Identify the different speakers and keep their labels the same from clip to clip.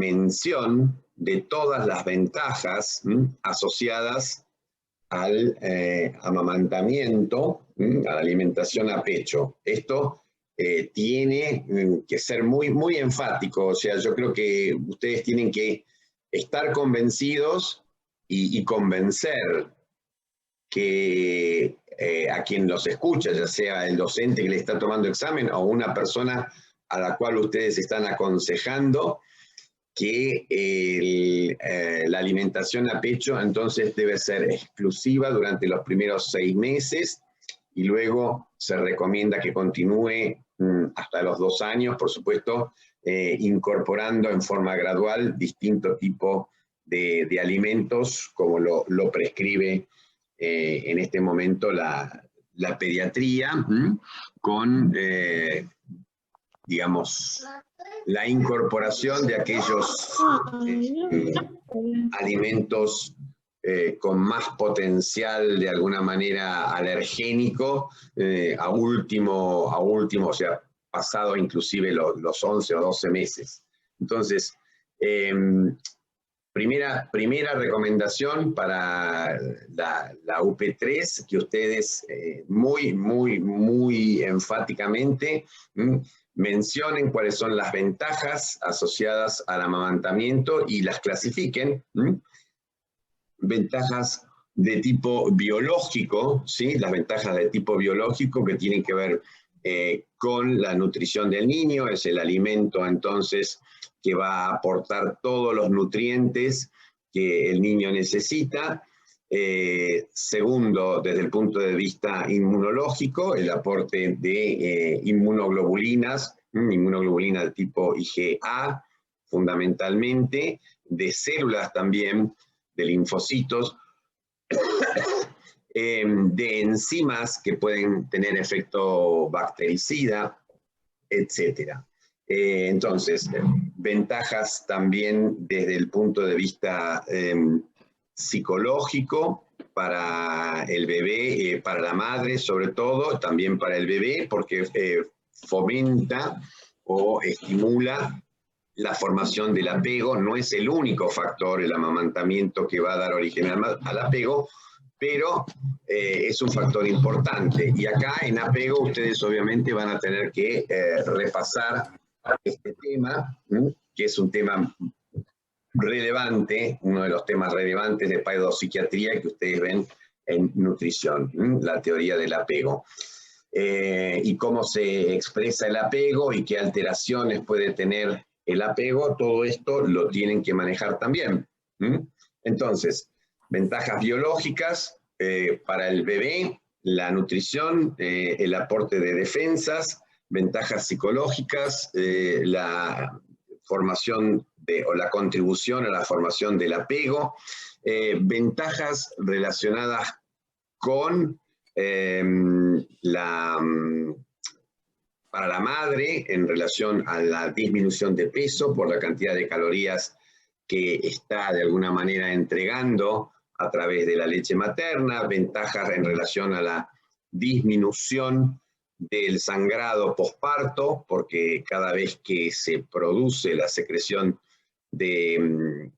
Speaker 1: mención de todas las ventajas asociadas al amamantamiento, a la alimentación a pecho. Esto tiene que ser muy, muy enfático. O sea, yo creo que ustedes tienen que estar convencidos y convencer que a quien los escucha, ya sea el docente que le está tomando examen o una persona a la cual ustedes están aconsejando, que la alimentación a pecho entonces debe ser exclusiva durante los primeros 6 meses y luego se recomienda que continúe hasta los 2 años, por supuesto, incorporando en forma gradual distintos tipos de alimentos, como lo prescribe en este momento la pediatría, con, digamos, la incorporación de aquellos alimentos con más potencial de alguna manera alergénico a último, o sea, pasado inclusive los 11 o 12 meses. Entonces, primera recomendación para la UP3, que ustedes muy, muy, muy enfáticamente mencionen cuáles son las ventajas asociadas al amamantamiento y las clasifiquen. Ventajas de tipo biológico, ¿sí? Las ventajas de tipo biológico que tienen que ver con la nutrición del niño, es el alimento entonces que va a aportar todos los nutrientes que el niño necesita. Segundo, desde el punto de vista inmunológico, el aporte de inmunoglobulinas, inmunoglobulina de tipo IgA, fundamentalmente, de células también, de linfocitos, de enzimas que pueden tener efecto bactericida, etc. Entonces, ventajas también desde el punto de vista psicológico para el bebé, para la madre sobre todo, también para el bebé, porque fomenta o estimula la formación del apego. No es el único factor, el amamantamiento, que va a dar origen al apego, pero es un factor importante. Y acá en apego ustedes obviamente van a tener que repasar este tema, que es un tema relevante, uno de los temas relevantes de pedopsiquiatría que ustedes ven en nutrición, la teoría del apego. Y cómo se expresa el apego y qué alteraciones puede tener el apego, todo esto lo tienen que manejar también. Entonces, ventajas biológicas para el bebé, la nutrición, el aporte de defensas, ventajas psicológicas, la formación o la contribución a la formación del apego, ventajas relacionadas con para la madre en relación a la disminución de peso por la cantidad de calorías que está de alguna manera entregando a través de la leche materna, ventajas en relación a la disminución del sangrado posparto, porque cada vez que se produce la secreción de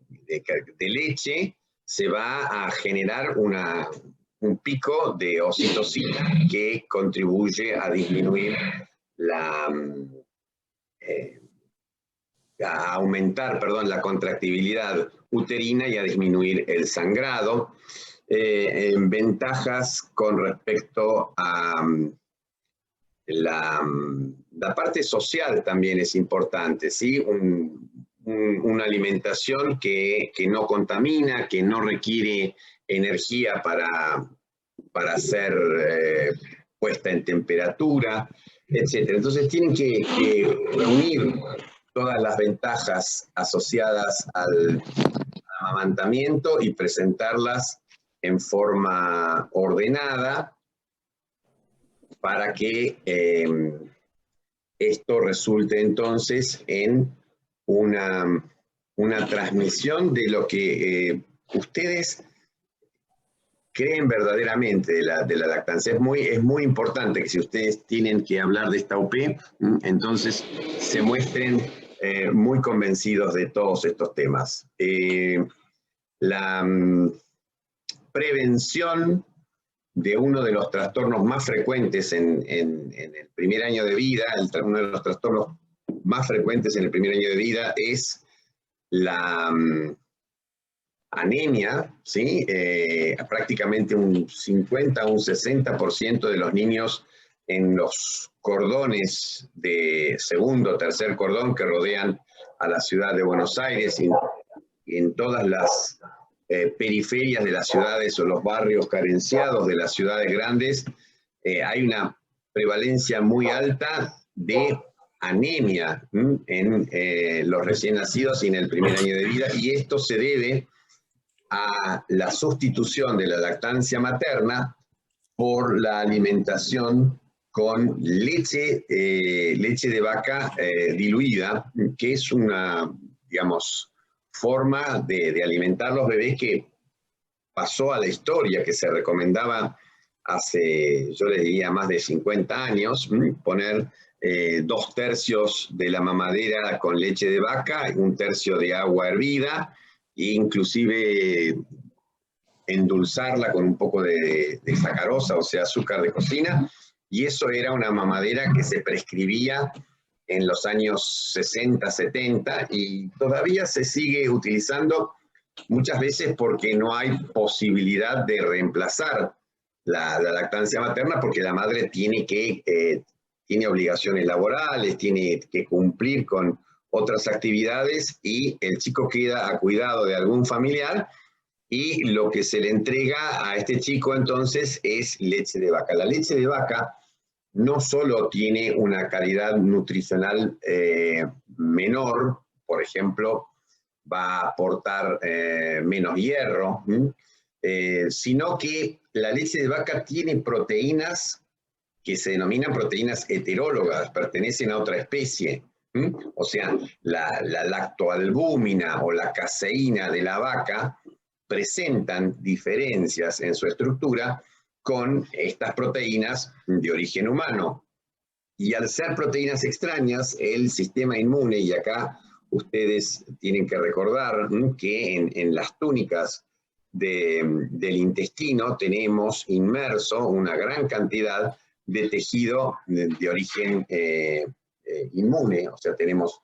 Speaker 1: leche, se va a generar un pico de oxitocina que contribuye a disminuir a aumentar, perdón, la contractibilidad uterina y a disminuir el sangrado. Ventajas con respecto a la parte social también es importante, ¿sí? Una alimentación que no contamina, que no requiere energía para ser puesta en temperatura, etc. Entonces tienen que reunir todas las ventajas asociadas al amamantamiento y presentarlas en forma ordenada para que esto resulte entonces en una transmisión de lo que ustedes creen verdaderamente de la lactancia. Es muy importante que si ustedes tienen que hablar de esta UP, entonces se muestren muy convencidos de todos estos temas. La prevención de uno de los trastornos más frecuentes en el primer año de vida, uno de los trastornos más frecuentes en el primer año de vida es la anemia, ¿sí? Prácticamente un 50 o un 60% de los niños en los cordones de segundo, tercer cordón que rodean a la ciudad de Buenos Aires y en todas las periferias de las ciudades o los barrios carenciados de las ciudades grandes, hay una prevalencia muy alta de anemia en los recién nacidos y en el primer año de vida, y esto se debe a la sustitución de la lactancia materna por la alimentación con leche, leche de vaca diluida, que es una, digamos, forma de alimentar los bebés que pasó a la historia, que se recomendaba hace, yo les diría, más de 50 años, poner 2/3 de la mamadera con leche de vaca, 1/3 de agua hervida, e inclusive endulzarla con un poco de sacarosa, o sea, azúcar de cocina, y eso era una mamadera que se prescribía en los años 60, 70, y todavía se sigue utilizando muchas veces porque no hay posibilidad de reemplazar la lactancia materna, porque la madre tiene obligaciones laborales, tiene que cumplir con otras actividades y el chico queda a cuidado de algún familiar y lo que se le entrega a este chico entonces es leche de vaca. La leche de vaca no solo tiene una calidad nutricional menor, por ejemplo, va a aportar menos hierro, sino que la leche de vaca tiene proteínas que se denominan proteínas heterólogas, pertenecen a otra especie. O sea, la lactoalbúmina o la caseína de la vaca presentan diferencias en su estructura con estas proteínas de origen humano. Y al ser proteínas extrañas, el sistema inmune, y acá ustedes tienen que recordar que en las túnicas del intestino tenemos inmerso una gran cantidad de tejido de origen inmune, o sea, tenemos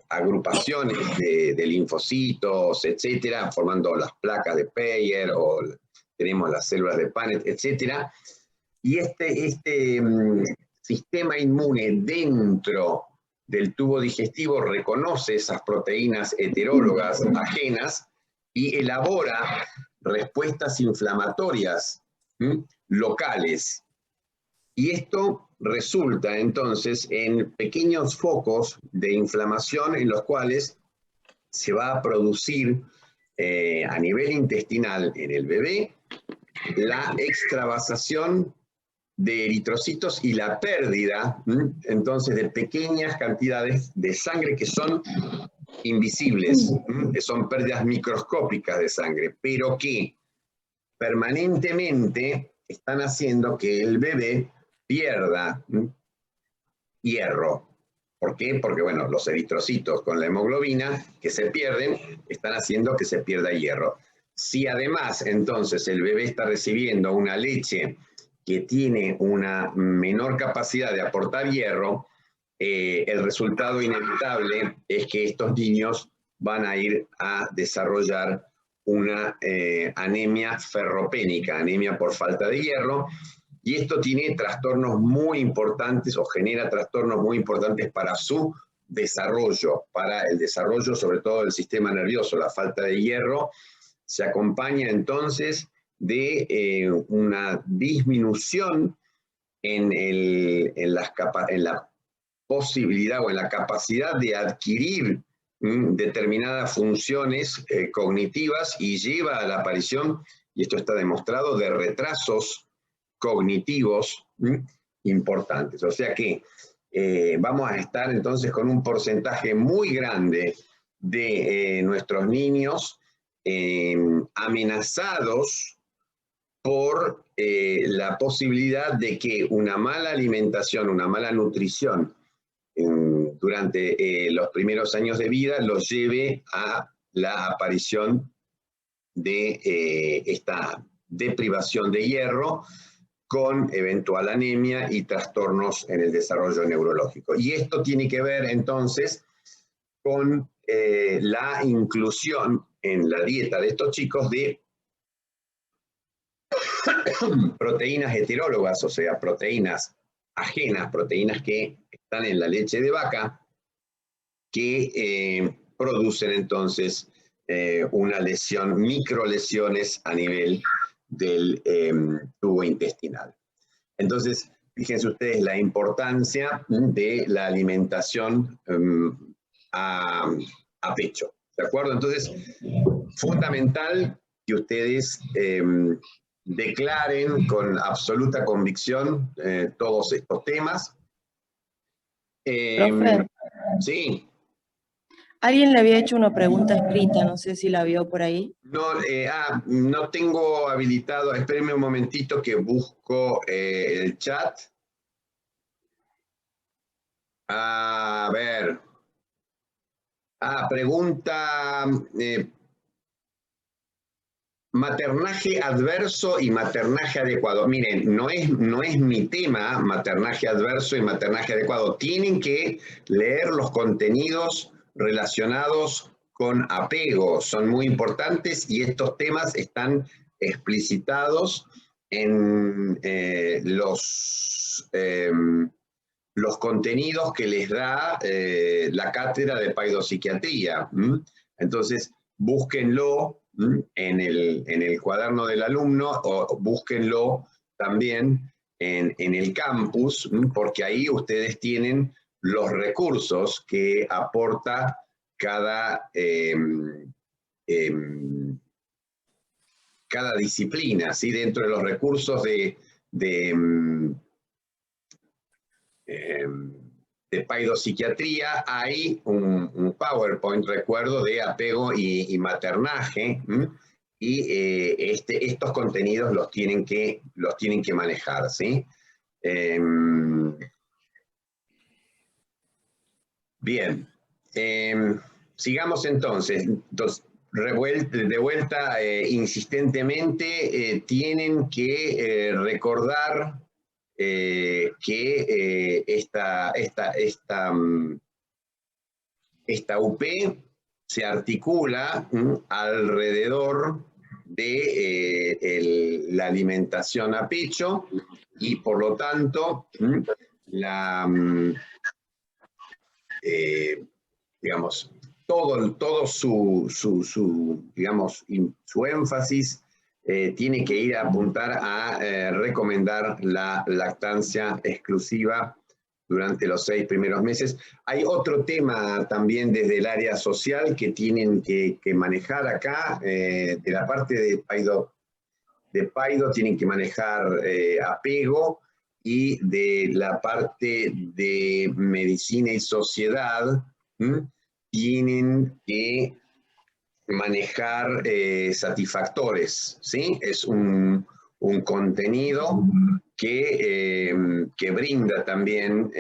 Speaker 1: agrupaciones de linfocitos, etcétera, formando las placas de Peyer, o tenemos las células de Panet, etcétera, y este sistema inmune dentro del tubo digestivo reconoce esas proteínas heterólogas ajenas y elabora respuestas inflamatorias locales. Y esto resulta entonces en pequeños focos de inflamación en los cuales se va a producir a nivel intestinal en el bebé la extravasación de eritrocitos y la pérdida entonces de pequeñas cantidades de sangre que son invisibles, que son pérdidas microscópicas de sangre, pero que permanentemente están haciendo que el bebé pierda hierro. ¿Por qué? Porque, bueno, los eritrocitos con la hemoglobina que se pierden están haciendo que se pierda hierro. Si además, entonces, el bebé está recibiendo una leche que tiene una menor capacidad de aportar hierro, el resultado inevitable es que estos niños van a ir a desarrollar una anemia ferropénica, anemia por falta de hierro, y esto tiene trastornos muy importantes o genera trastornos muy importantes para su desarrollo, para el desarrollo sobre todo del sistema nervioso. La falta de hierro se acompaña entonces de una disminución en la posibilidad o en la capacidad de adquirir determinadas funciones cognitivas y lleva a la aparición, y esto está demostrado, de retrasos cognitivos importantes. O sea que vamos a estar entonces con un porcentaje muy grande de nuestros niños amenazados por la posibilidad de que una mala alimentación, una mala nutrición durante los primeros años de vida los lleve a la aparición de esta deprivación de hierro con eventual anemia y trastornos en el desarrollo neurológico. Y esto tiene que ver entonces con la inclusión en la dieta de estos chicos de proteínas heterólogas, o sea, proteínas ajenas, proteínas que están en la leche de vaca, que producen entonces una lesión, microlesiones a nivel del tubo intestinal. Entonces, fíjense ustedes la importancia de la alimentación a pecho, ¿de acuerdo? Entonces, fundamental que ustedes declaren con absoluta convicción todos estos temas.
Speaker 2: Profe,
Speaker 1: Sí.
Speaker 2: alguien le había hecho una pregunta escrita, no sé si la vio por ahí.
Speaker 1: No, no tengo habilitado, espérenme un momentito que busco el chat. A ver. Pregunta, maternaje adverso y maternaje adecuado. Miren, no es mi tema maternaje adverso y maternaje adecuado. Tienen que leer los contenidos relacionados con apego. Son muy importantes y estos temas están explicitados en los contenidos que les da la cátedra de paidopsiquiatría. Entonces, búsquenlo en el cuaderno del alumno o búsquenlo también en el campus, porque ahí ustedes tienen los recursos que aporta cada disciplina, ¿sí? Dentro de los recursos de paidopsiquiatría hay un PowerPoint, recuerdo, de apego y maternaje, y estos contenidos los tienen que manejar, ¿sí? Bien, sigamos entonces. De vuelta, insistentemente, tienen que recordar que esta UP se articula alrededor de la alimentación a pecho y por lo tanto digamos, todo su énfasis tiene que ir a apuntar a recomendar la lactancia exclusiva durante los 6 primeros meses. Hay otro tema también desde el área social que tienen que manejar acá, de la parte de Paido tienen que manejar apego, y de la parte de medicina y sociedad tienen que manejar satisfactores, ¿sí? Es un contenido que brinda también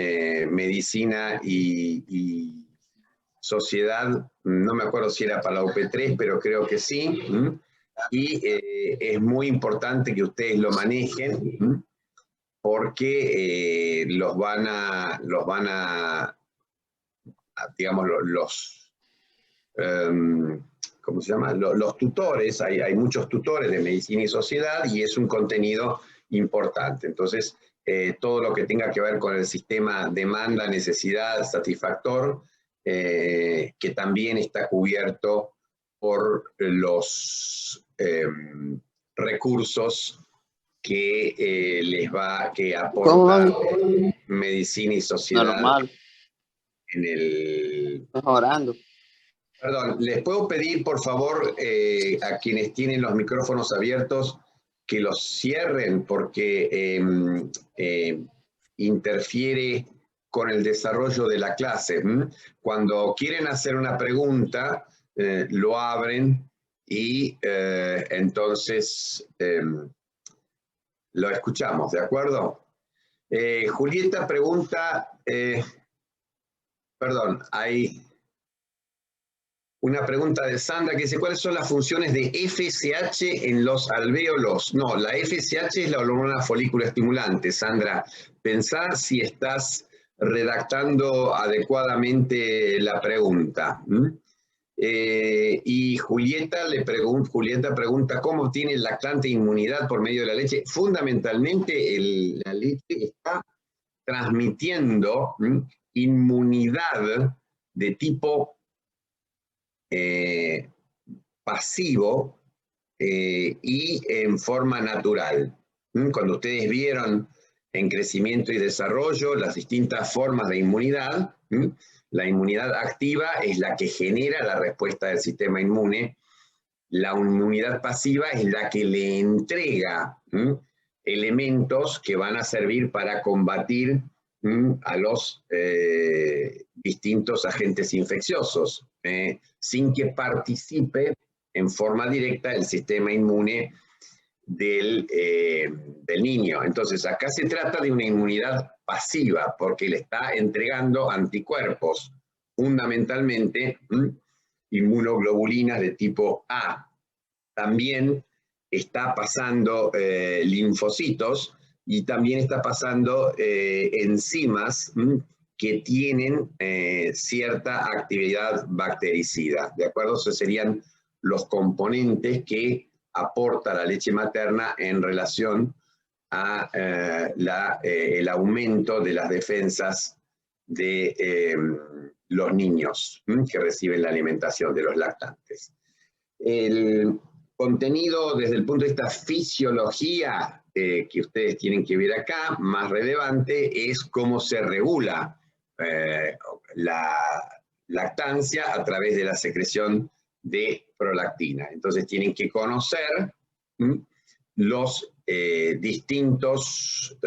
Speaker 1: medicina y sociedad, no me acuerdo si era para la UP3, pero creo que sí, y es muy importante que ustedes lo manejen, porque los van a digamos, ¿cómo se llama? Los tutores, hay muchos tutores de medicina y sociedad y es un contenido importante. Entonces, todo lo que tenga que ver con el sistema demanda, necesidad, satisfactor, que también está cubierto por los recursos que que aporta medicina y sociedad
Speaker 3: normal,
Speaker 1: en el...
Speaker 3: mejorando.
Speaker 1: Perdón, ¿les puedo pedir, por favor, a quienes tienen los micrófonos abiertos que los cierren porque interfiere con el desarrollo de la clase? Cuando quieren hacer una pregunta, lo abren y entonces lo escuchamos, ¿de acuerdo? Julieta pregunta... Perdón, hay una pregunta de Sandra que dice, ¿cuáles son las funciones de FSH en los alvéolos? No, la FSH es la hormona folículo estimulante, Sandra. Pensá si estás redactando adecuadamente la pregunta. Y Julieta pregunta, ¿cómo obtiene el lactante inmunidad por medio de la leche? Fundamentalmente, la leche está transmitiendo inmunidad de tipo pasivo y en forma natural. Cuando ustedes vieron en crecimiento y desarrollo las distintas formas de inmunidad, la inmunidad activa es la que genera la respuesta del sistema inmune, la inmunidad pasiva es la que le entrega elementos que van a servir para combatir a los distintos agentes infecciosos, sin que participe en forma directa el sistema inmune del niño. Entonces, acá se trata de una inmunidad pasiva, porque le está entregando anticuerpos, fundamentalmente inmunoglobulinas de tipo A. También está pasando linfocitos y también está pasando enzimas que tienen cierta actividad bactericida. ¿De acuerdo? Esos serían los componentes que aporta la leche materna en relación a el aumento de las defensas de los niños que reciben la alimentación de los lactantes. El contenido desde el punto de vista fisiología que ustedes tienen que ver acá, más relevante, es cómo se regula la lactancia a través de la secreción de prolactina. Entonces tienen que conocer los distintos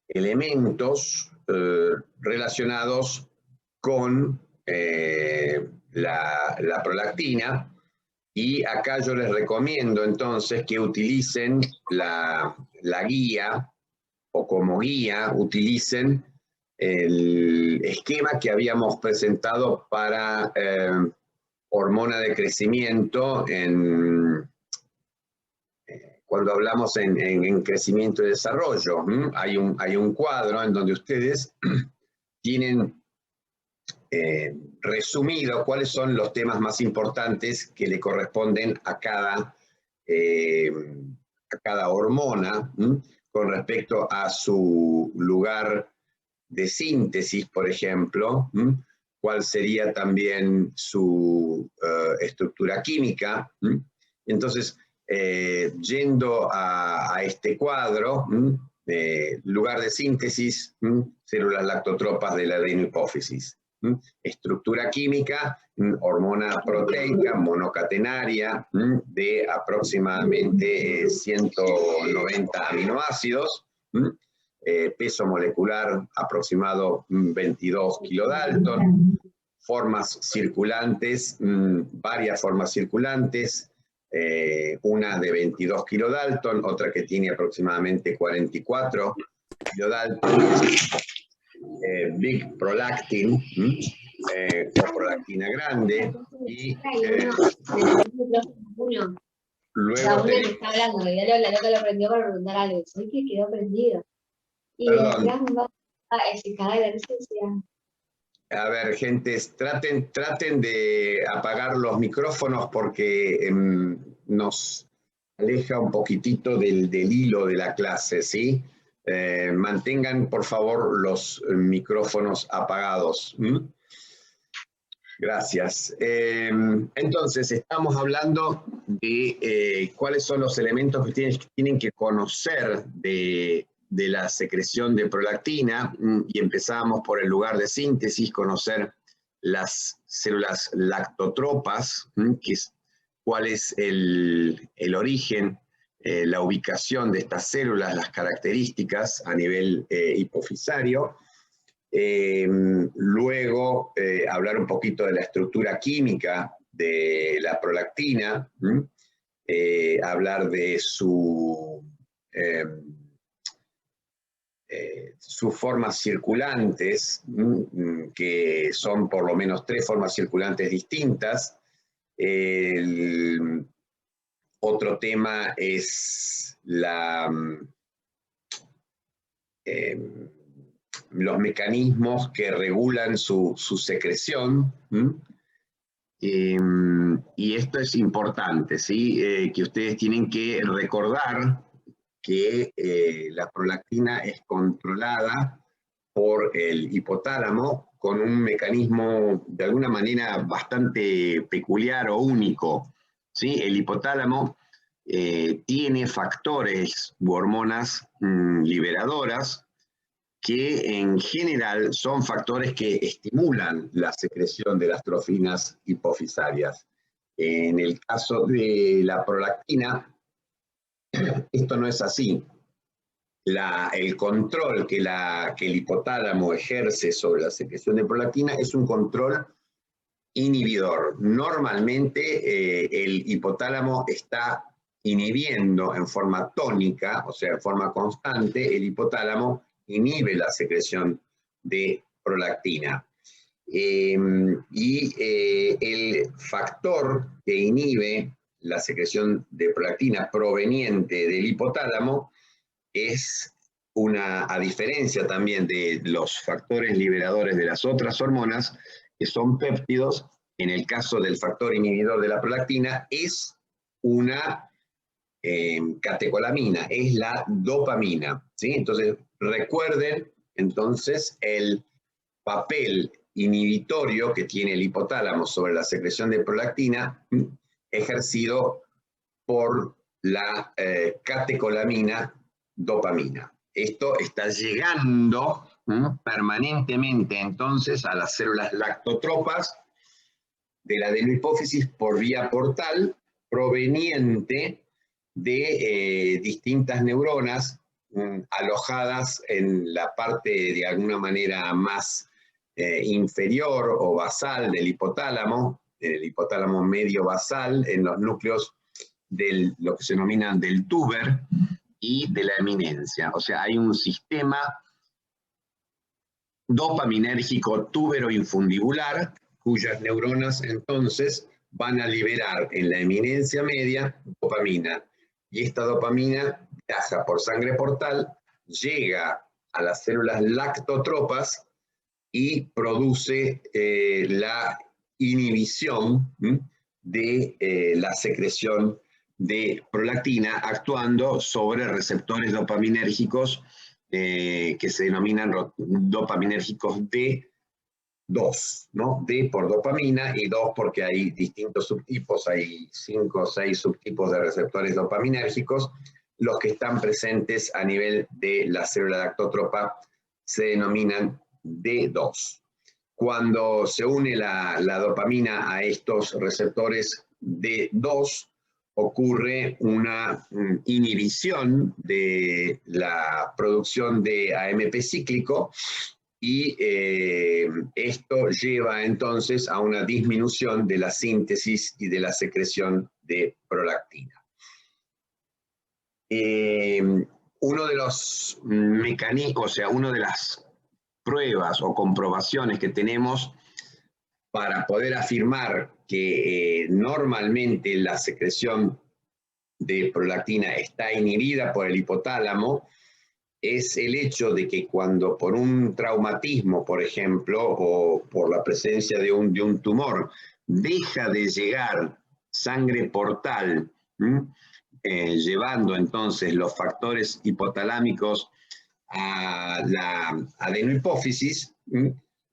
Speaker 1: elementos relacionados con la prolactina, y acá yo les recomiendo entonces que utilicen la guía, o como guía utilicen el esquema que habíamos presentado para hormona de crecimiento cuando hablamos en crecimiento y desarrollo. Hay un cuadro en donde ustedes tienen resumido cuáles son los temas más importantes que le corresponden a cada hormona con respecto a su lugar de síntesis, por ejemplo, cuál sería también su estructura química. Entonces, yendo a este cuadro, lugar de síntesis, células lactotropas de la adenohipófisis. Estructura química, hormona proteica monocatenaria de aproximadamente 190 aminoácidos, peso molecular aproximado 22 kilodalton, formas circulantes, varias formas circulantes, una de 22 kilodalton, otra que tiene aproximadamente 44 kilodalton, Big Prolactin, o prolactina grande, y luego
Speaker 3: la una me está hablando, ya la loca lo prendió para preguntar algo, soy que quedó prendido. Y decías se cae de resistencia.
Speaker 1: A ver, gentes, traten de apagar los micrófonos porque nos aleja un poquitito del hilo de la clase, ¿sí? Mantengan, por favor, los micrófonos apagados. Gracias. Entonces, estamos hablando de cuáles son los elementos que tienen que conocer de la secreción de prolactina, y empezamos por el lugar de síntesis, conocer las células lactotropas, cuál es el origen, la ubicación de estas células, las características a nivel hipofisario. Luego hablar un poquito de la estructura química de la prolactina, hablar de su sus formas circulantes, que son por lo menos 3 formas circulantes distintas. Otro tema es los mecanismos que regulan su secreción. Y esto es importante, ¿sí? Que ustedes tienen que recordar que la prolactina es controlada por el hipotálamo con un mecanismo de alguna manera bastante peculiar o único, ¿sí? El hipotálamo tiene factores u hormonas liberadoras que en general son factores que estimulan la secreción de las trofinas hipofisarias. En el caso de la prolactina, esto no es así. El control que el hipotálamo ejerce sobre la secreción de prolactina es un control inhibidor. Normalmente el hipotálamo está inhibiendo en forma tónica, o sea, en forma constante, el hipotálamo inhibe la secreción de prolactina. El factor que inhibe la secreción de prolactina proveniente del hipotálamo es a diferencia también de los factores liberadores de las otras hormonas, que son péptidos, en el caso del factor inhibidor de la prolactina, es una catecolamina, es la dopamina, ¿sí? Entonces, recuerden entonces el papel inhibitorio que tiene el hipotálamo sobre la secreción de prolactina, ejercido por la catecolamina dopamina. Esto está llegando permanentemente entonces a las células lactotropas de la adenohipófisis por vía portal proveniente de distintas neuronas alojadas en la parte de alguna manera más inferior o basal del hipotálamo, el hipotálamo medio basal, en los núcleos de lo que se denomina del tuber y de la eminencia. O sea, hay un sistema dopaminérgico túbero-infundibular cuyas neuronas entonces van a liberar en la eminencia media dopamina. Y esta dopamina viaja por sangre portal, llega a las células lactotropas y produce la inhibición de la secreción de prolactina, actuando sobre receptores dopaminérgicos que se denominan dopaminérgicos D2, ¿no? D por dopamina y 2 porque hay distintos subtipos, hay 5 o 6 subtipos de receptores dopaminérgicos. Los que están presentes a nivel de la célula lactótropa se denominan D2. Cuando se une la dopamina a estos receptores D2, ocurre una inhibición de la producción de AMP cíclico y esto lleva entonces a una disminución de la síntesis y de la secreción de prolactina. Uno de los mecanismos, o sea, una de las pruebas o comprobaciones que tenemos para poder afirmar que normalmente la secreción de prolactina está inhibida por el hipotálamo es el hecho de que cuando por un traumatismo, por ejemplo, o por la presencia de un tumor, deja de llegar sangre portal, llevando entonces los factores hipotalámicos a la adenohipófisis,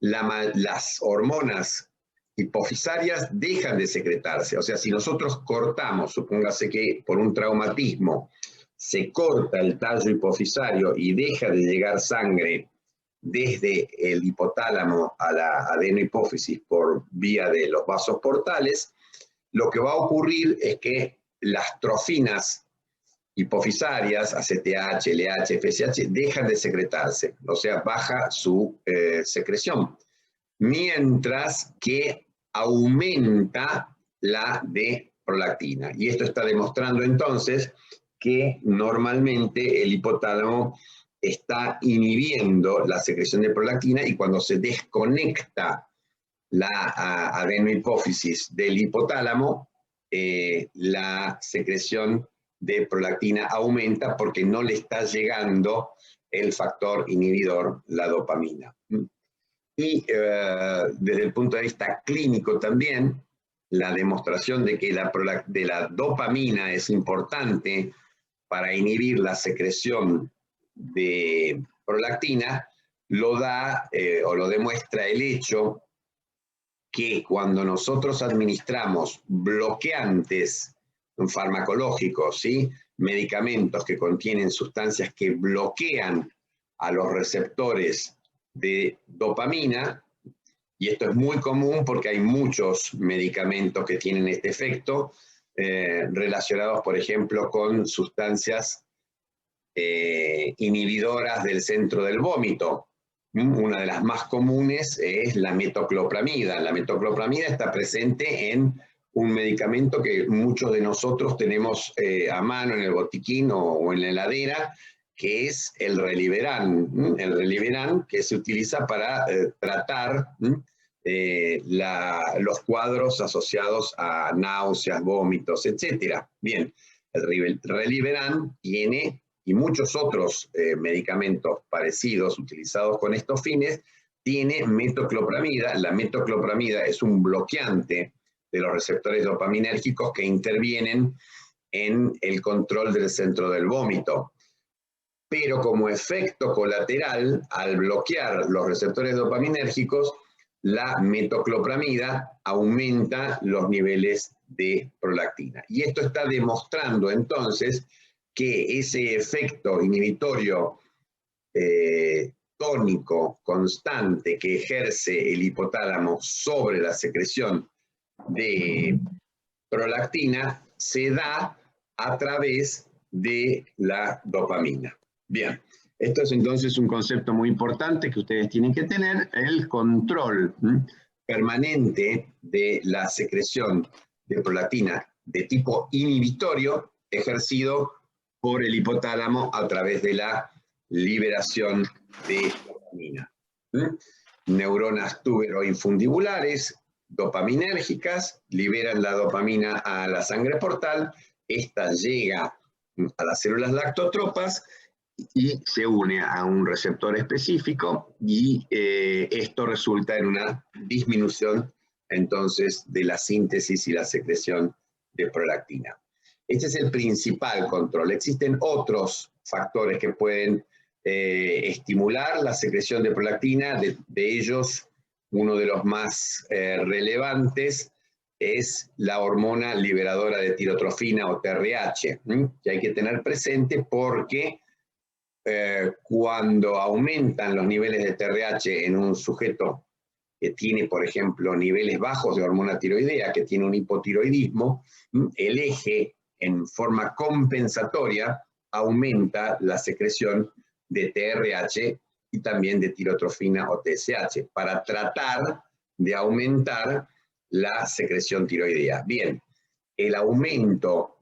Speaker 1: las hormonas hipofisarias dejan de secretarse. O sea, si nosotros cortamos, supóngase que por un traumatismo se corta el tallo hipofisario y deja de llegar sangre desde el hipotálamo a la adenohipófisis por vía de los vasos portales, lo que va a ocurrir es que las trofinas hipofisarias, ACTH, LH, FSH, dejan de secretarse, o sea, baja su secreción, mientras que aumenta la de prolactina. Y esto está demostrando entonces que normalmente el hipotálamo está inhibiendo la secreción de prolactina, y cuando se desconecta la adenohipófisis del hipotálamo, la secreción de prolactina aumenta porque no le está llegando el factor inhibidor, la dopamina. Y desde el punto de vista clínico también, la demostración de que la dopamina es importante para inhibir la secreción de prolactina lo da o lo demuestra el hecho que cuando nosotros administramos bloqueantes farmacológicos, ¿sí?, medicamentos que contienen sustancias que bloquean a los receptores de dopamina, y esto es muy común porque hay muchos medicamentos que tienen este efecto, relacionados, por ejemplo, con sustancias inhibidoras del centro del vómito. Una de las más comunes es la metoclopramida. La metoclopramida está presente en un medicamento que muchos de nosotros tenemos a mano en el botiquín o en la heladera, que es el Reliveran. El Reliveran, que se utiliza para tratar los cuadros asociados a náuseas, vómitos, etc. Bien, el Reliveran tiene, y muchos otros medicamentos parecidos utilizados con estos fines, tiene metoclopramida. La metoclopramida es un bloqueante de los receptores dopaminérgicos que intervienen en el control del centro del vómito. Pero como efecto colateral, al bloquear los receptores dopaminérgicos, la metoclopramida aumenta los niveles de prolactina. Y esto está demostrando entonces que ese efecto inhibitorio tónico, constante, que ejerce el hipotálamo sobre la secreción de prolactina se da a través de la dopamina. Bien, esto es entonces un concepto muy importante que ustedes tienen que tener: el control permanente de la secreción de prolactina de tipo inhibitorio ejercido por el hipotálamo a través de la liberación de dopamina. Neuronas tuberoinfundibulares dopaminérgicas liberan la dopamina a la sangre portal, esta llega a las células lactotropas y se une a un receptor específico, y esto resulta en una disminución entonces de la síntesis y la secreción de prolactina. Este es el principal control. Existen otros factores que pueden estimular la secreción de prolactina. De ellos, uno de los más relevantes es la hormona liberadora de tirotrofina o TRH, que hay que tener presente porque cuando aumentan los niveles de TRH en un sujeto que tiene, por ejemplo, niveles bajos de hormona tiroidea, que tiene un hipotiroidismo, el eje en forma compensatoria aumenta la secreción de TRH y también de tirotrofina o TSH para tratar de aumentar la secreción tiroidea. Bien, el aumento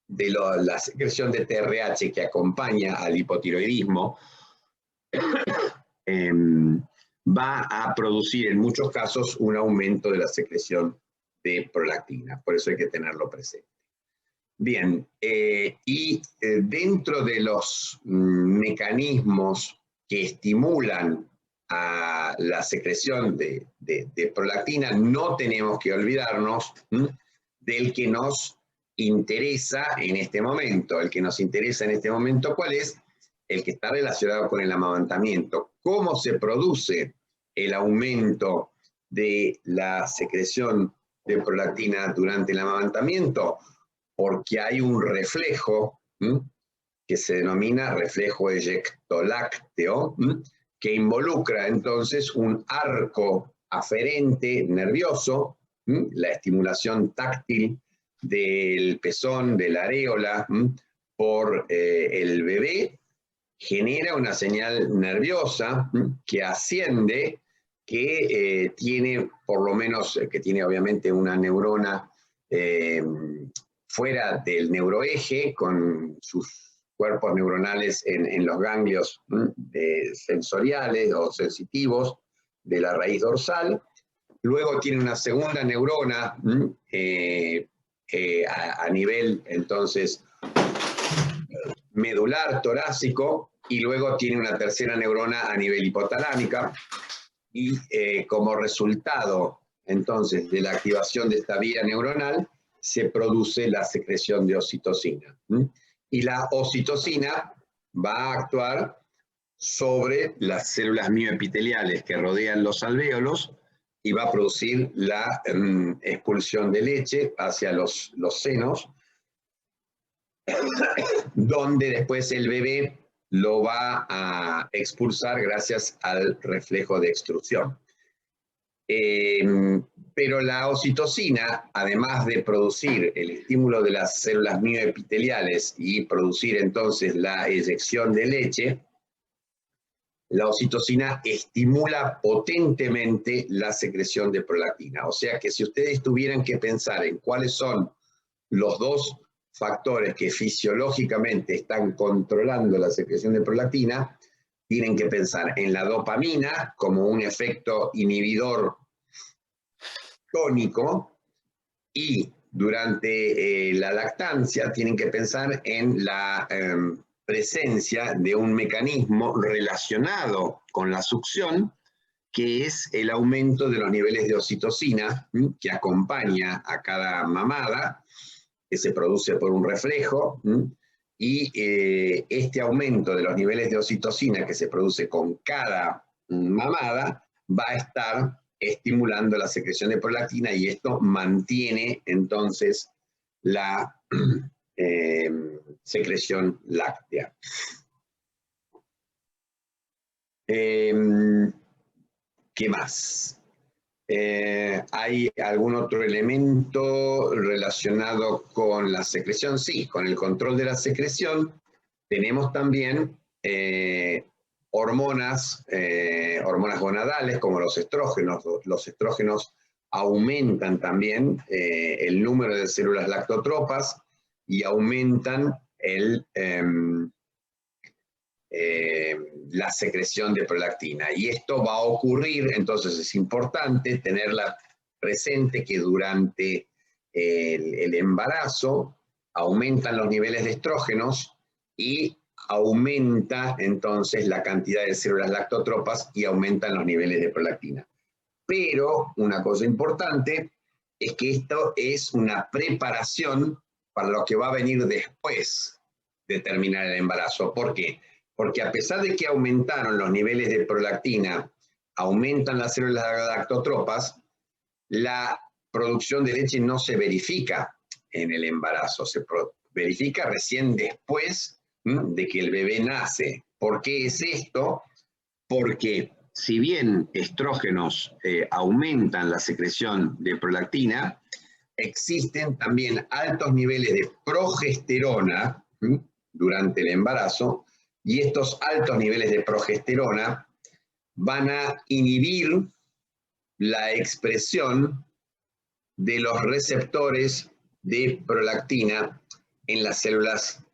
Speaker 1: de la secreción de TRH que acompaña al hipotiroidismo va a producir en muchos casos un aumento de la secreción de prolactina. Por eso hay que tenerlo presente. Bien, dentro de los mecanismos que estimulan a la secreción de prolactina, no tenemos que olvidarnos del que nos interesa en este momento. El que nos interesa en este momento, ¿cuál es? El que está relacionado con el amamantamiento. ¿Cómo se produce el aumento de la secreción de prolactina durante el amamantamiento? Porque hay un reflejo que se denomina reflejo eyectolácteo, que involucra entonces un arco aferente nervioso, la estimulación táctil del pezón, de la areola, por el bebé, genera una señal nerviosa que asciende, que tiene por lo menos, que tiene obviamente una neurona fuera del neuroeje con sus cuerpos neuronales en los ganglios sensoriales o sensitivos de la raíz dorsal. Luego tiene una segunda neurona a nivel, entonces, medular, torácico, y luego tiene una tercera neurona a nivel hipotalámica, y como resultado, entonces, de la activación de esta vía neuronal, se produce la secreción de oxitocina. Y la oxitocina va a actuar sobre las células mioepiteliales que rodean los alvéolos y va a producir la expulsión de leche hacia los senos, donde después el bebé lo va a expulsar gracias al reflejo de extrusión. Pero la oxitocina, además de producir el estímulo de las células mioepiteliales y producir entonces la eyección de leche, la oxitocina estimula potentemente la secreción de prolactina. O sea que si ustedes tuvieran que pensar en cuáles son los dos factores que fisiológicamente están controlando la secreción de prolactina, tienen que pensar en la dopamina como un efecto inhibidor tónico, y durante la lactancia tienen que pensar en la presencia de un mecanismo relacionado con la succión, que es el aumento de los niveles de oxitocina que acompaña a cada mamada, que se produce por un reflejo, y este aumento de los niveles de oxitocina que se produce con cada mamada va a estar estimulando la secreción de prolactina, y esto mantiene entonces la secreción láctea. ¿Qué más? ¿Hay algún otro elemento relacionado con la secreción? Sí, con el control de la secreción tenemos también hormonas gonadales como los estrógenos. Los estrógenos aumentan también el número de células lactotropas y aumentan la secreción de prolactina. Y esto va a ocurrir, entonces es importante tenerla presente, que durante el embarazo aumentan los niveles de estrógenos y aumenta entonces la cantidad de células lactotropas y aumentan los niveles de prolactina. Pero una cosa importante es que esto es una preparación para lo que va a venir después de terminar el embarazo. ¿Por qué? Porque a pesar de que aumentaron los niveles de prolactina, aumentan las células lactotropas, la producción de leche no se verifica en el embarazo, se verifica recién después de que el bebé nace. ¿Por qué es esto? Porque si bien estrógenos aumentan la secreción de prolactina, existen también altos niveles de progesterona durante el embarazo, y estos altos niveles de progesterona van a inhibir la expresión de los receptores de prolactina en las células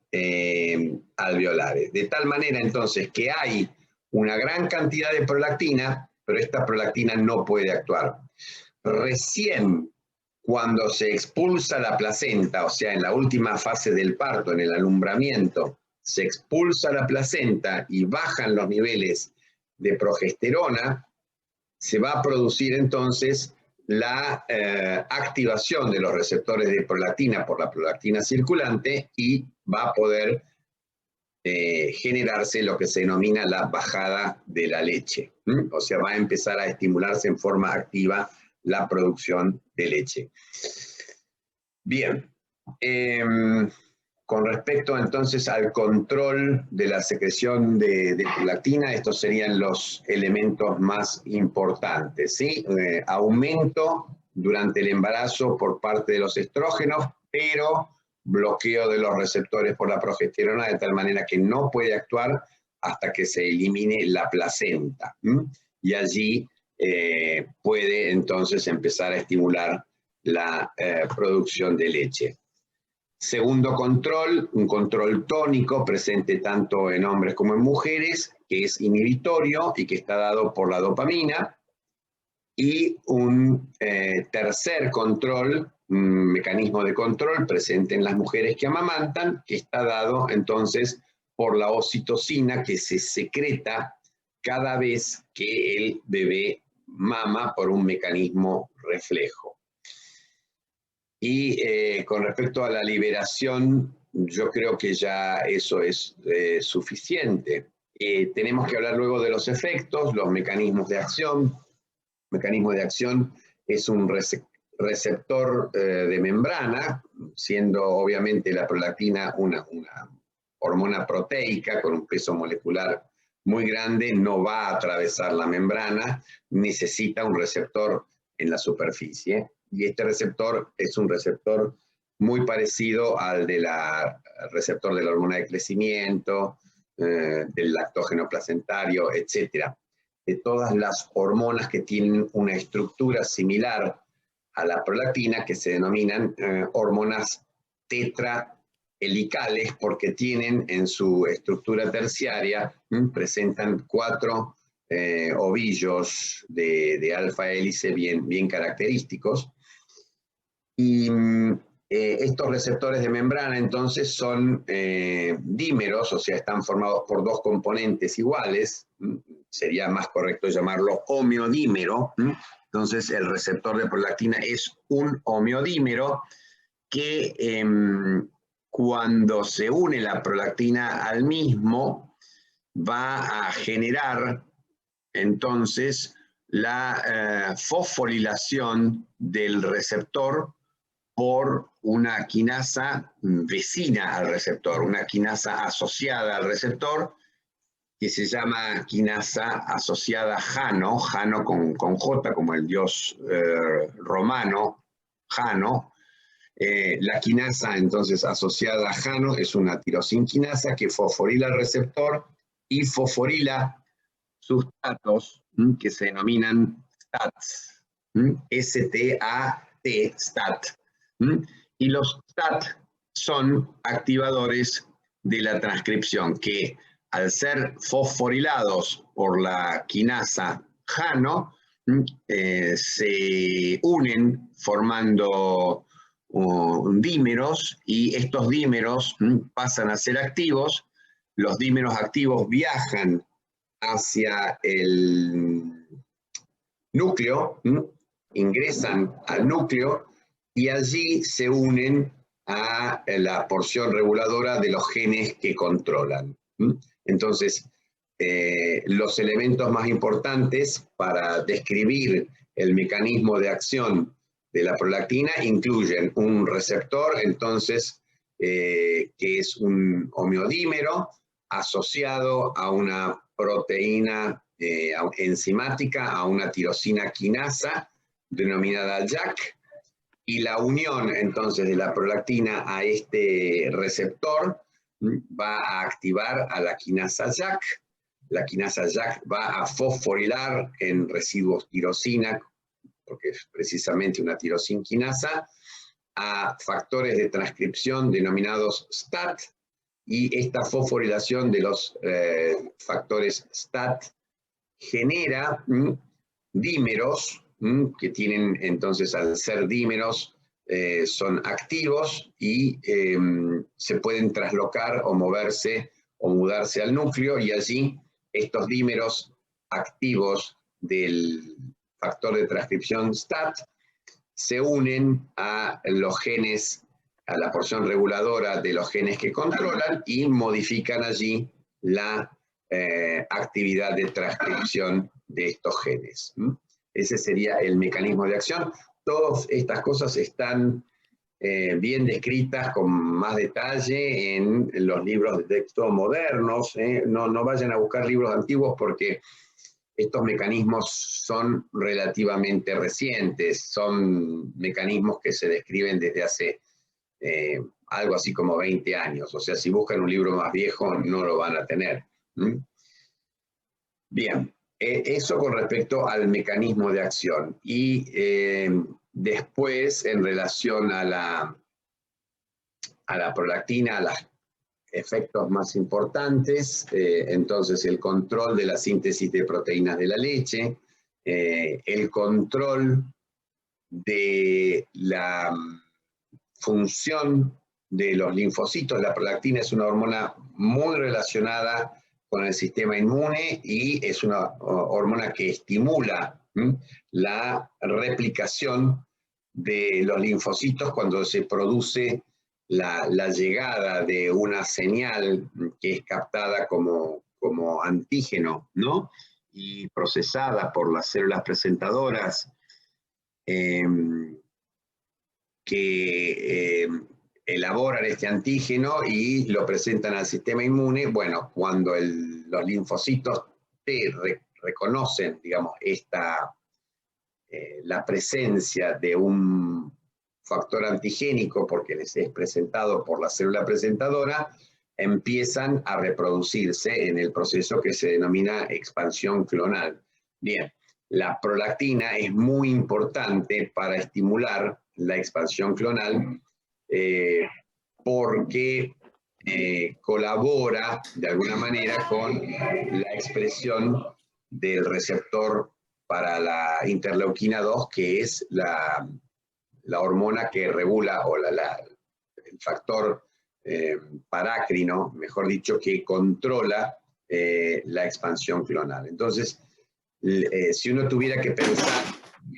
Speaker 1: alveolares. De tal manera entonces que hay una gran cantidad de prolactina, pero esta prolactina no puede actuar. Recién cuando se expulsa la placenta, o sea, en la última fase del parto, en el alumbramiento, se expulsa la placenta y bajan los niveles de progesterona, se va a producir entonces la activación de los receptores de prolactina por la prolactina circulante, y va a poder generarse lo que se denomina la bajada de la leche. O sea, va a empezar a estimularse en forma activa la producción de leche. Bien. Con respecto entonces al control de la secreción de prolactina, estos serían los elementos más importantes, ¿sí? Aumento durante el embarazo por parte de los estrógenos, pero bloqueo de los receptores por la progesterona, de tal manera que no puede actuar hasta que se elimine la placenta. Y allí puede entonces empezar a estimular la producción de leche. Segundo control, un control tónico presente tanto en hombres como en mujeres, que es inhibitorio y que está dado por la dopamina. Y un tercer control, un mecanismo de control presente en las mujeres que amamantan, que está dado entonces por la oxitocina que se secreta cada vez que el bebé mama por un mecanismo reflejo. Y con respecto a la liberación, yo creo que ya eso es suficiente. Tenemos que hablar luego de los efectos, los mecanismos de acción. Mecanismo de acción es un receptor de membrana, siendo obviamente la prolactina una hormona proteica con un peso molecular muy grande, no va a atravesar la membrana, necesita un receptor en la superficie, y este receptor es un receptor muy parecido al del receptor de la hormona de crecimiento, del lactógeno placentario, etc. De todas las hormonas que tienen una estructura similar a la prolactina, que se denominan hormonas tetrahelicales, porque tienen en su estructura terciaria, presentan 4 ovillos de alfa hélice bien característicos. Y estos receptores de membrana entonces son dímeros, o sea, están formados por 2 componentes iguales, sería más correcto llamarlo homeodímero. Entonces el receptor de prolactina es un homeodímero que cuando se une la prolactina al mismo va a generar entonces la fosforilación del receptor por una quinasa vecina al receptor, una quinasa asociada al receptor, que se llama quinasa asociada Jano, Jano con J, como el dios romano, Jano. La quinasa entonces asociada a Jano es una tirosinquinasa que fosforila el receptor y fosforila sustratos que se denominan STATs, S-T-A-T, STAT. Y los STAT son activadores de la transcripción que, al ser fosforilados por la quinasa Jano, se unen formando dímeros, y estos dímeros pasan a ser activos. Los dímeros activos viajan hacia el núcleo, ingresan al núcleo y allí se unen a la porción reguladora de los genes que controlan. Entonces, los elementos más importantes para describir el mecanismo de acción de la prolactina incluyen un receptor, entonces, que es un homeodímero asociado a una proteína enzimática, a una tirosina quinasa denominada JAK, y la unión entonces de la prolactina a este receptor va a activar a la quinasa JAK. La quinasa JAK va a fosforilar en residuos tirosina, porque es precisamente una tirosinquinasa, a factores de transcripción denominados STAT, y esta fosforilación de los factores STAT genera dímeros que tienen entonces, al ser dímeros, son activos y se pueden traslocar o moverse o mudarse al núcleo, y allí estos dímeros activos del factor de transcripción STAT se unen a los genes, a la porción reguladora de los genes que controlan, y modifican allí la actividad de transcripción de estos genes. Ese sería el mecanismo de acción. Todas estas cosas están bien descritas con más detalle en los libros de texto modernos. No vayan a buscar libros antiguos, porque estos mecanismos son relativamente recientes, son mecanismos que se describen desde hace algo así como 20 años. O sea, si buscan un libro más viejo, no lo van a tener. Bien, eso con respecto al mecanismo de acción. Y después, en relación a a la prolactina, a los efectos más importantes, entonces el control de la síntesis de proteínas de la leche, el control de la función de los linfocitos. La prolactina es una hormona muy relacionada con el sistema inmune y es una hormona que estimula la replicación de los linfocitos cuando se produce la llegada de una señal que es captada como antígeno, ¿no? Y procesada por las células presentadoras que elaboran este antígeno y lo presentan al sistema inmune. Bueno, cuando los linfocitos T reconocen, digamos, la presencia de un factor antigénico porque les es presentado por la célula presentadora, empiezan a reproducirse en el proceso que se denomina expansión clonal. Bien, la prolactina es muy importante para estimular la expansión clonal porque colabora de alguna manera con la expresión del receptor para la interleuquina 2, que es la hormona que regula, o el factor parácrino, mejor dicho, que controla la expansión clonal. Entonces, si uno tuviera que pensar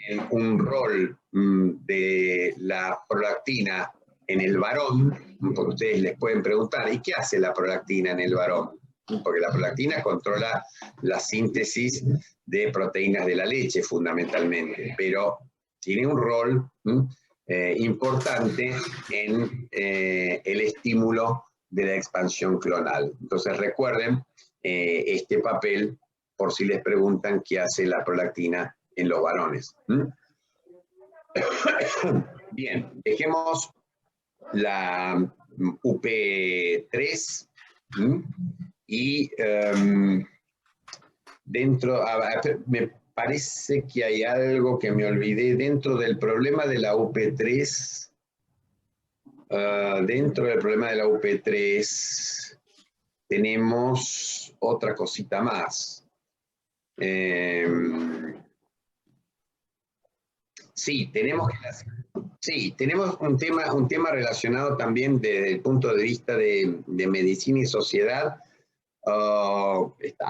Speaker 1: en un rol de la prolactina en el varón, porque ustedes les pueden preguntar, ¿y qué hace la prolactina en el varón? Porque la prolactina controla la síntesis de proteínas de la leche fundamentalmente, pero tiene un rol importante en el estímulo de la expansión clonal. Entonces recuerden este papel por si les preguntan qué hace la prolactina en los varones. Bien, dejemos la UP3 y dentro, me parece que hay algo que me olvidé dentro del problema de la UP3. Dentro del problema de la UP3 tenemos otra cosita más. Sí, tenemos un tema relacionado también desde el punto de vista de medicina y sociedad.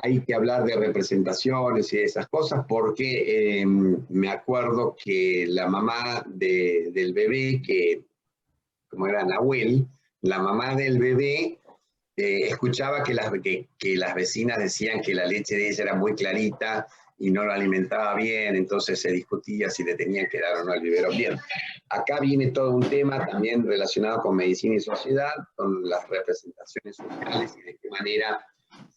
Speaker 1: Hay que hablar de representaciones y de esas cosas porque me acuerdo que la mamá del bebé, como era Nahuel, la mamá del bebé escuchaba que las vecinas decían que la leche de ella era muy clarita y no lo alimentaba bien, entonces se discutía si le tenían que dar o no al biberón. Bien, acá viene todo un tema también relacionado con medicina y sociedad, con las representaciones sociales y de qué manera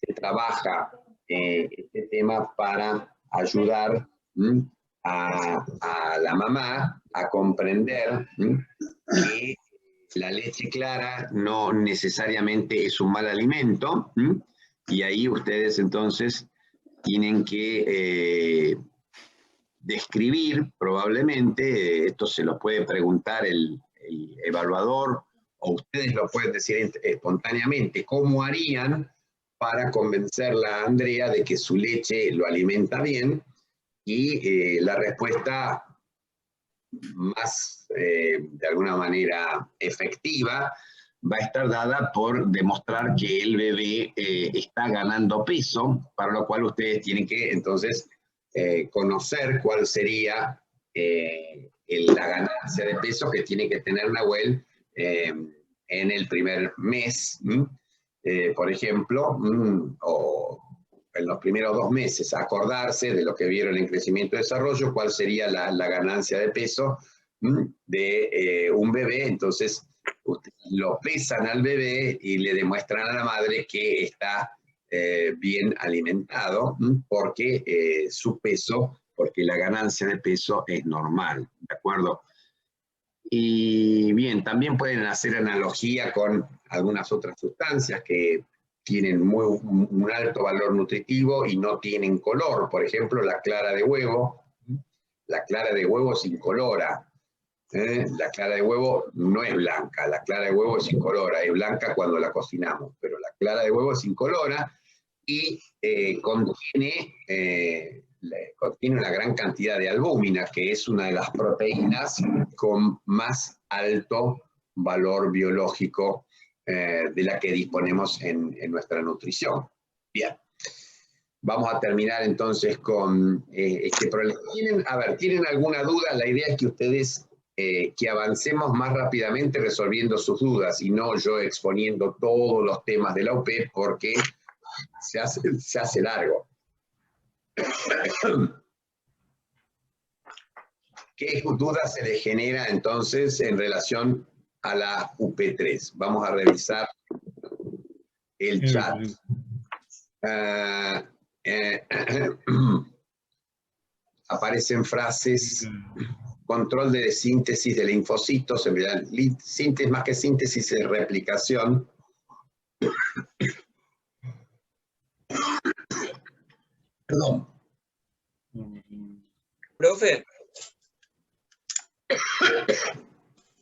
Speaker 1: se trabaja este tema para ayudar a la mamá a comprender que la leche clara no necesariamente es un mal alimento, y ahí ustedes entonces tienen que describir probablemente, esto se lo puede preguntar el evaluador, o ustedes lo pueden decir espontáneamente, cómo harían para convencerla a Andrea de que su leche lo alimenta bien, y la respuesta más, de alguna manera, efectiva va a estar dada por demostrar que el bebé está ganando peso, para lo cual ustedes tienen que entonces conocer cuál sería la ganancia de peso que tiene que tener Nahuel en el primer mes, por ejemplo, o en los primeros 2 meses, acordarse de lo que vieron en crecimiento y desarrollo, cuál sería la ganancia de peso de un bebé. Entonces, lo pesan al bebé y le demuestran a la madre que está bien alimentado, porque su peso, porque la ganancia de peso es normal, ¿de acuerdo? Y bien, también pueden hacer analogía con algunas otras sustancias que tienen un alto valor nutritivo y no tienen color. Por ejemplo, la clara de huevo. La clara de huevo es incolora. La clara de huevo no es blanca, la clara de huevo es incolora, es blanca cuando la cocinamos, pero la clara de huevo es incolora y contiene una gran cantidad de albúmina, que es una de las proteínas con más alto valor biológico de la que disponemos en nuestra nutrición. Bien. Vamos a terminar entonces con este problema. ¿Tienen alguna duda? La idea es que ustedes, que avancemos más rápidamente resolviendo sus dudas y no yo exponiendo todos los temas de la UP porque se hace largo. ¿Qué dudas se les genera entonces en relación a la UP3? Vamos a revisar el chat. Aparecen frases, control de síntesis de linfocitos, en realidad, síntesis más que síntesis es replicación. Perdón.
Speaker 4: Profe.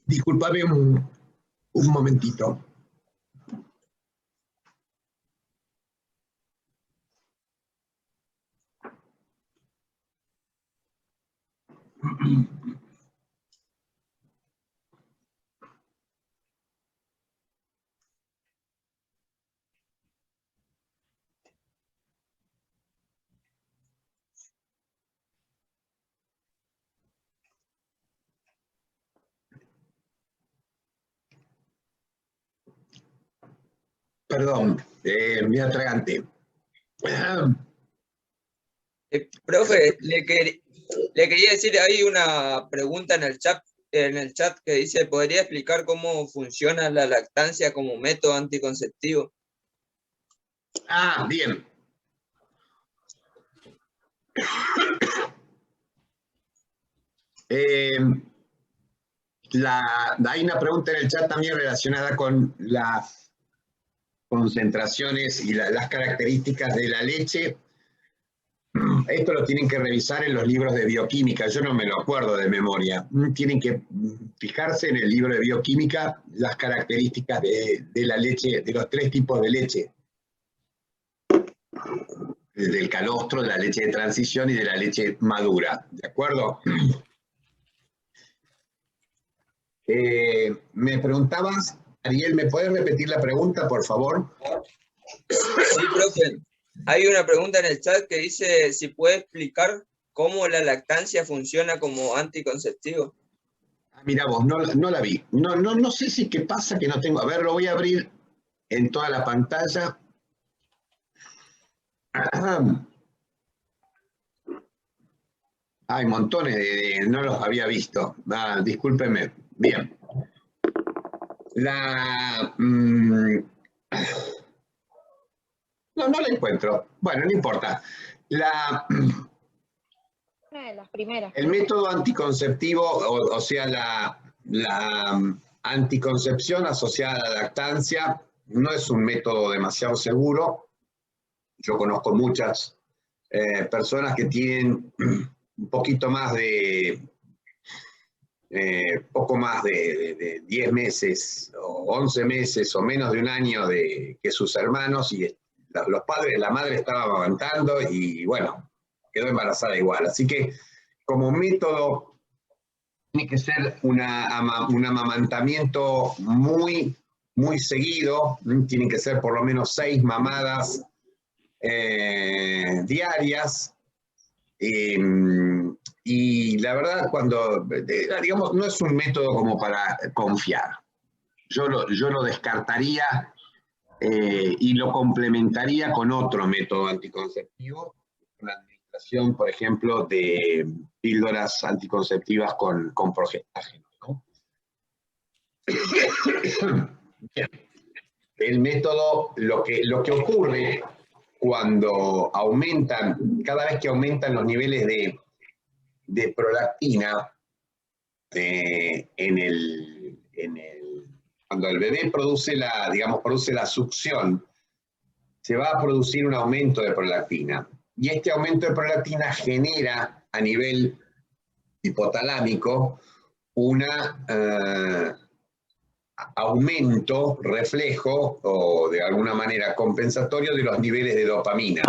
Speaker 1: Discúlpame un momentito. Perdón, me atraganté.
Speaker 4: Profe, le quería decir, hay una pregunta en el chat que dice, ¿podría explicar cómo funciona la lactancia como método anticonceptivo?
Speaker 1: Ah, bien. Hay una pregunta en el chat también relacionada con las concentraciones y las características de la leche. Esto lo tienen que revisar en los libros de bioquímica, yo no me lo acuerdo de memoria. Tienen que fijarse en el libro de bioquímica las características de la leche, de los 3 tipos de leche. Del calostro, de la leche de transición y de la leche madura, ¿de acuerdo? Me preguntabas, Ariel, ¿me puedes repetir la pregunta, por favor?
Speaker 4: Sí, profe. Hay una pregunta en el chat que dice si puede explicar cómo la lactancia funciona como anticonceptivo.
Speaker 1: Mira vos, no la vi. No sé si qué pasa que no tengo. A ver, lo voy a abrir en toda la pantalla. Hay montones no los había visto. Discúlpeme. Bien. No la encuentro. Bueno, no importa.
Speaker 5: Una de las primeras.
Speaker 1: El método anticonceptivo, o sea, la anticoncepción asociada a la lactancia, no es un método demasiado seguro. Yo conozco muchas personas que tienen un poquito más de, poco más de 10 meses, o 11 meses, o menos de un año que sus hermanos, y los padres, la madre estaba amamantando, y bueno, quedó embarazada igual. Así que, como método, tiene que ser un amamantamiento muy, muy seguido. Tienen que ser por lo menos 6 mamadas diarias. Y la verdad, digamos, no es un método como para confiar. Yo lo descartaría y lo complementaría con otro método anticonceptivo, la administración, por ejemplo, de píldoras anticonceptivas con progestágeno, ¿no? Bien. El método, lo que ocurre cuando cada vez que aumentan los niveles de prolactina cuando el bebé produce la succión, se va a producir un aumento de prolactina. Y este aumento de prolactina genera a nivel hipotalámico un aumento, reflejo o de alguna manera compensatorio de los niveles de dopamina.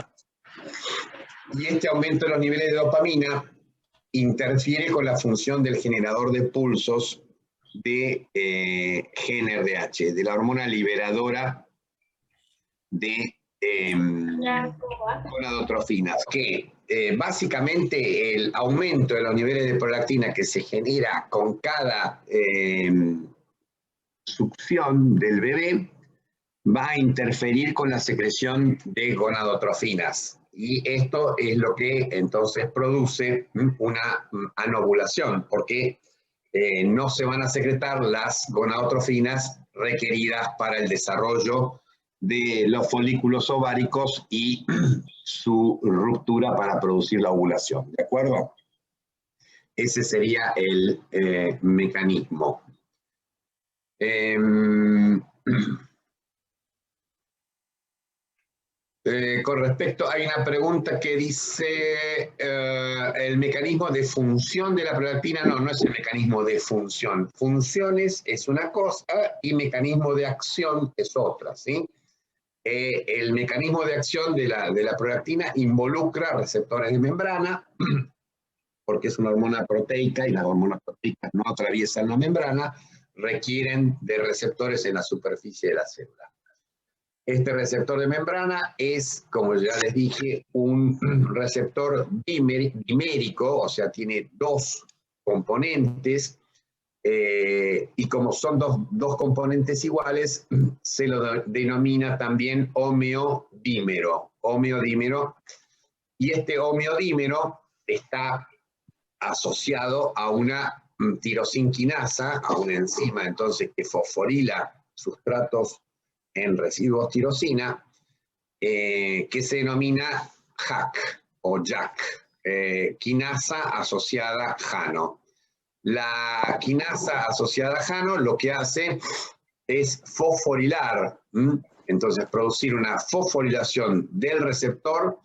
Speaker 1: Y este aumento de los niveles de dopamina interfiere con la función del generador de pulsos de GnRH, de la hormona liberadora de gonadotrofinas, que básicamente el aumento de los niveles de prolactina que se genera con cada succión del bebé va a interferir con la secreción de gonadotrofinas. Y esto es lo que entonces produce una anovulación, porque no se van a secretar las gonadotrofinas requeridas para el desarrollo de los folículos ováricos y su ruptura para producir la ovulación. ¿De acuerdo? Ese sería el mecanismo. Con respecto, hay una pregunta que dice el mecanismo de función de la prolactina. No, no es el mecanismo de función. Funciones es una cosa y mecanismo de acción es otra, ¿sí? El mecanismo de acción de la prolactina involucra receptores de membrana, porque es una hormona proteica y las hormonas proteicas no atraviesan la membrana, requieren de receptores en la superficie de la célula. Este receptor de membrana es, como ya les dije, un receptor dimérico, o sea, tiene dos componentes, y como son dos componentes iguales, se lo denomina también homeodímero. Y este homeodímero está asociado a una tirosinquinasa, a una enzima entonces que fosforila sustratos en residuos tirosina, que se denomina JAK o JAK, quinasa asociada JANO. La quinasa asociada a JANO lo que hace es fosforilar, entonces producir una fosforilación del receptor,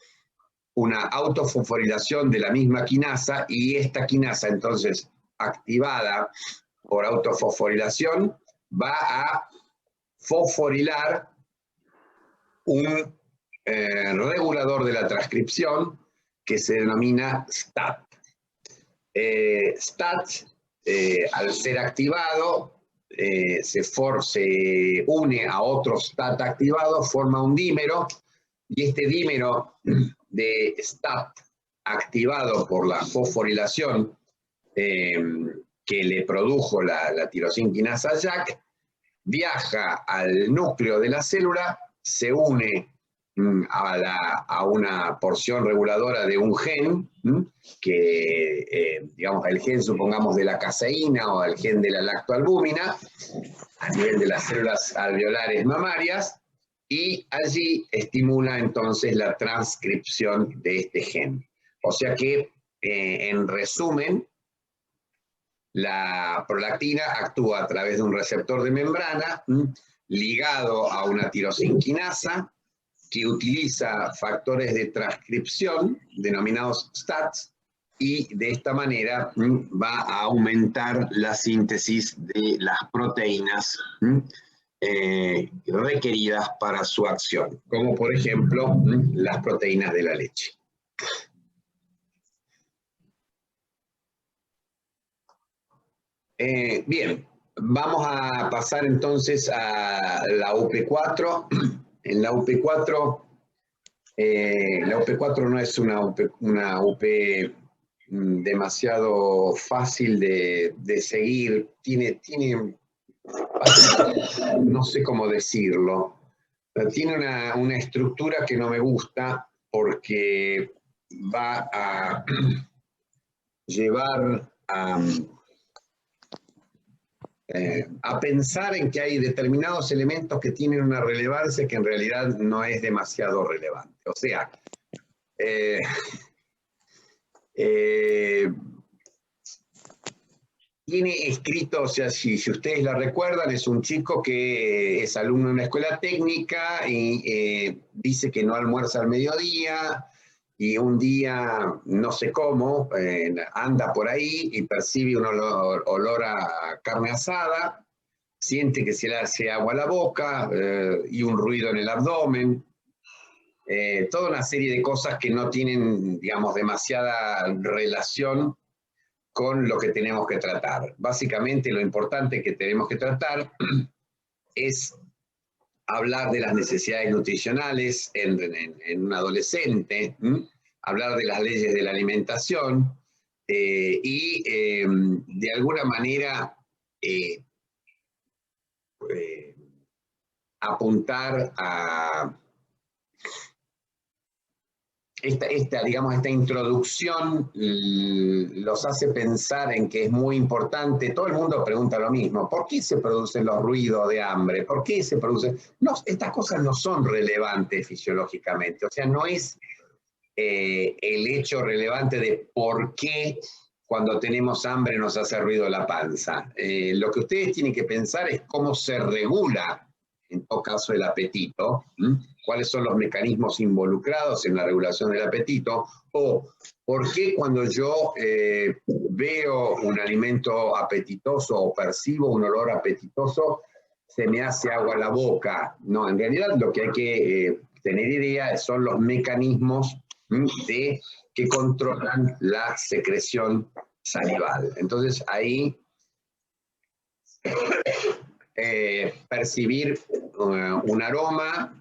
Speaker 1: una autofosforilación de la misma quinasa, y esta quinasa entonces activada por autofosforilación va a fosforilar un regulador de la transcripción que se denomina STAT. STAT, al ser activado, se une a otro STAT activado, forma un dímero, y este dímero de STAT activado por la fosforilación que le produjo la tirosinquinasa JAK, viaja al núcleo de la célula, se une a una porción reguladora de un gen, que, digamos, el gen, supongamos, de la caseína o el gen de la lactoalbúmina, a nivel de las células alveolares mamarias, y allí estimula entonces la transcripción de este gen. O sea que, en resumen, la prolactina actúa a través de un receptor de membrana ligado a una tirosinquinasa que utiliza factores de transcripción denominados STATs, y de esta manera va a aumentar la síntesis de las proteínas requeridas para su acción, como por ejemplo las proteínas de la leche. Bien, vamos a pasar entonces a la UP4. En la UP4, la UP4 no es una UP demasiado fácil de seguir, tiene, no sé cómo decirlo, tiene una estructura que no me gusta, porque va a llevar a pensar en que hay determinados elementos que tienen una relevancia que en realidad no es demasiado relevante. O sea, tiene escrito, o sea, si ustedes la recuerdan, es un chico que es alumno de una escuela técnica y dice que no almuerza al mediodía, y un día, no sé cómo, anda por ahí y percibe un olor a carne asada, siente que se le hace agua a la boca y un ruido en el abdomen. Toda una serie de cosas que no tienen, digamos, demasiada relación con lo que tenemos que tratar. Básicamente lo importante que tenemos que tratar es hablar de las necesidades nutricionales en un adolescente, hablar de las leyes de la alimentación y de alguna manera apuntar a esta introducción los hace pensar en que es muy importante. Todo el mundo pregunta lo mismo: ¿por qué se producen los ruidos de hambre? ¿Por qué se producen? No, estas cosas no son relevantes fisiológicamente, o sea, no es el hecho relevante de por qué cuando tenemos hambre nos hace ruido la panza. Lo que ustedes tienen que pensar es cómo se regula, en todo caso, el apetito, cuáles son los mecanismos involucrados en la regulación del apetito, o por qué cuando yo veo un alimento apetitoso o percibo un olor apetitoso, se me hace agua a la boca. No, en realidad lo que hay que tener idea son los mecanismos que controlan la secreción salival. Entonces ahí percibir un aroma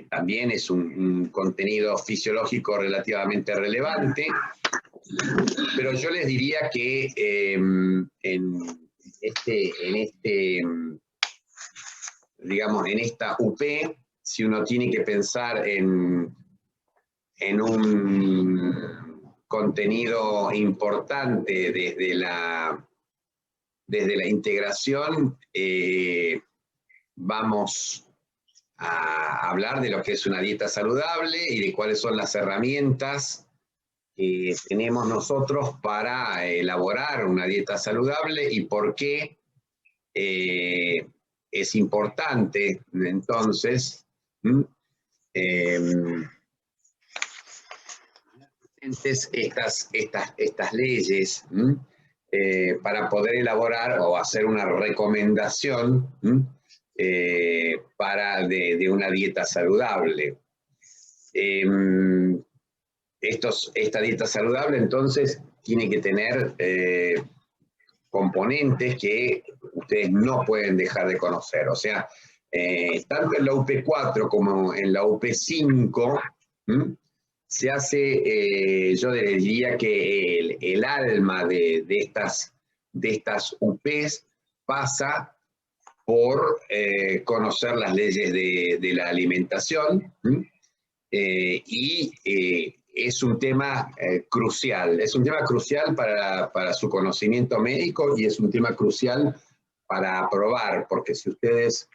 Speaker 1: también es un contenido fisiológico relativamente relevante, pero yo les diría que digamos, en esta UP, si uno tiene que pensar en un contenido importante desde la integración, vamos a hablar de lo que es una dieta saludable y de cuáles son las herramientas que tenemos nosotros para elaborar una dieta saludable y por qué es importante, entonces, estas leyes para poder elaborar o hacer una recomendación de una dieta saludable. Esta dieta saludable entonces tiene que tener componentes que ustedes no pueden dejar de conocer. O sea, tanto en la UP4 como en la UP5 se hace, yo diría que el alma de estas UPs pasa por conocer las leyes de la alimentación y es un tema crucial. Es un tema crucial para su conocimiento médico y es un tema crucial para aprobar, porque si ustedes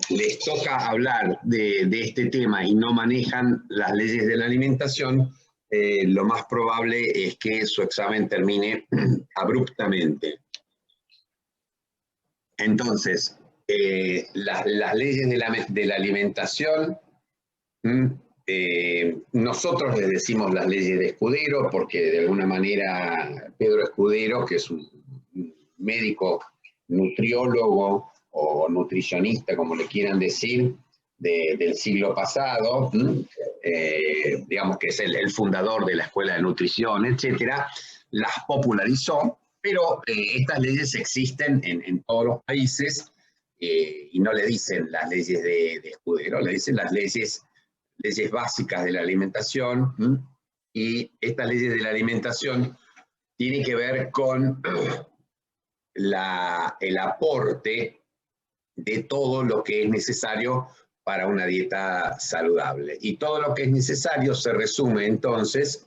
Speaker 1: les toca hablar de este tema y no manejan las leyes de la alimentación, lo más probable es que su examen termine abruptamente. Entonces, las leyes de la alimentación, nosotros les decimos las leyes de Escudero, porque de alguna manera Pedro Escudero, que es un médico nutriólogo o nutricionista, como le quieran decir, del siglo pasado, digamos que es el fundador de la Escuela de Nutrición, etcétera, las popularizó, pero estas leyes existen en todos los países y no le dicen las leyes de Escudero, le dicen las leyes básicas de la alimentación, y estas leyes de la alimentación tienen que ver con el aporte de todo lo que es necesario para una dieta saludable. Y todo lo que es necesario se resume entonces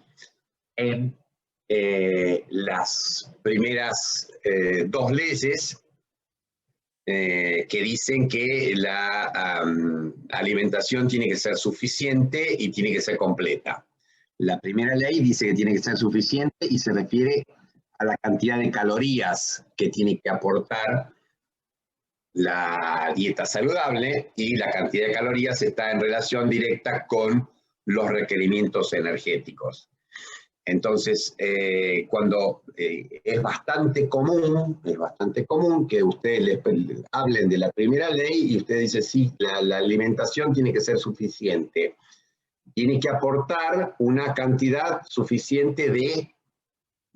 Speaker 1: en las primeras dos leyes que dicen que la alimentación tiene que ser suficiente y tiene que ser completa. La primera ley dice que tiene que ser suficiente y se refiere a la cantidad de calorías que tiene que aportar la dieta saludable, y la cantidad de calorías está en relación directa con los requerimientos energéticos. Entonces, cuando es bastante común que ustedes les hablen de la primera ley y usted dice, sí, la alimentación tiene que ser suficiente. Tiene que aportar una cantidad suficiente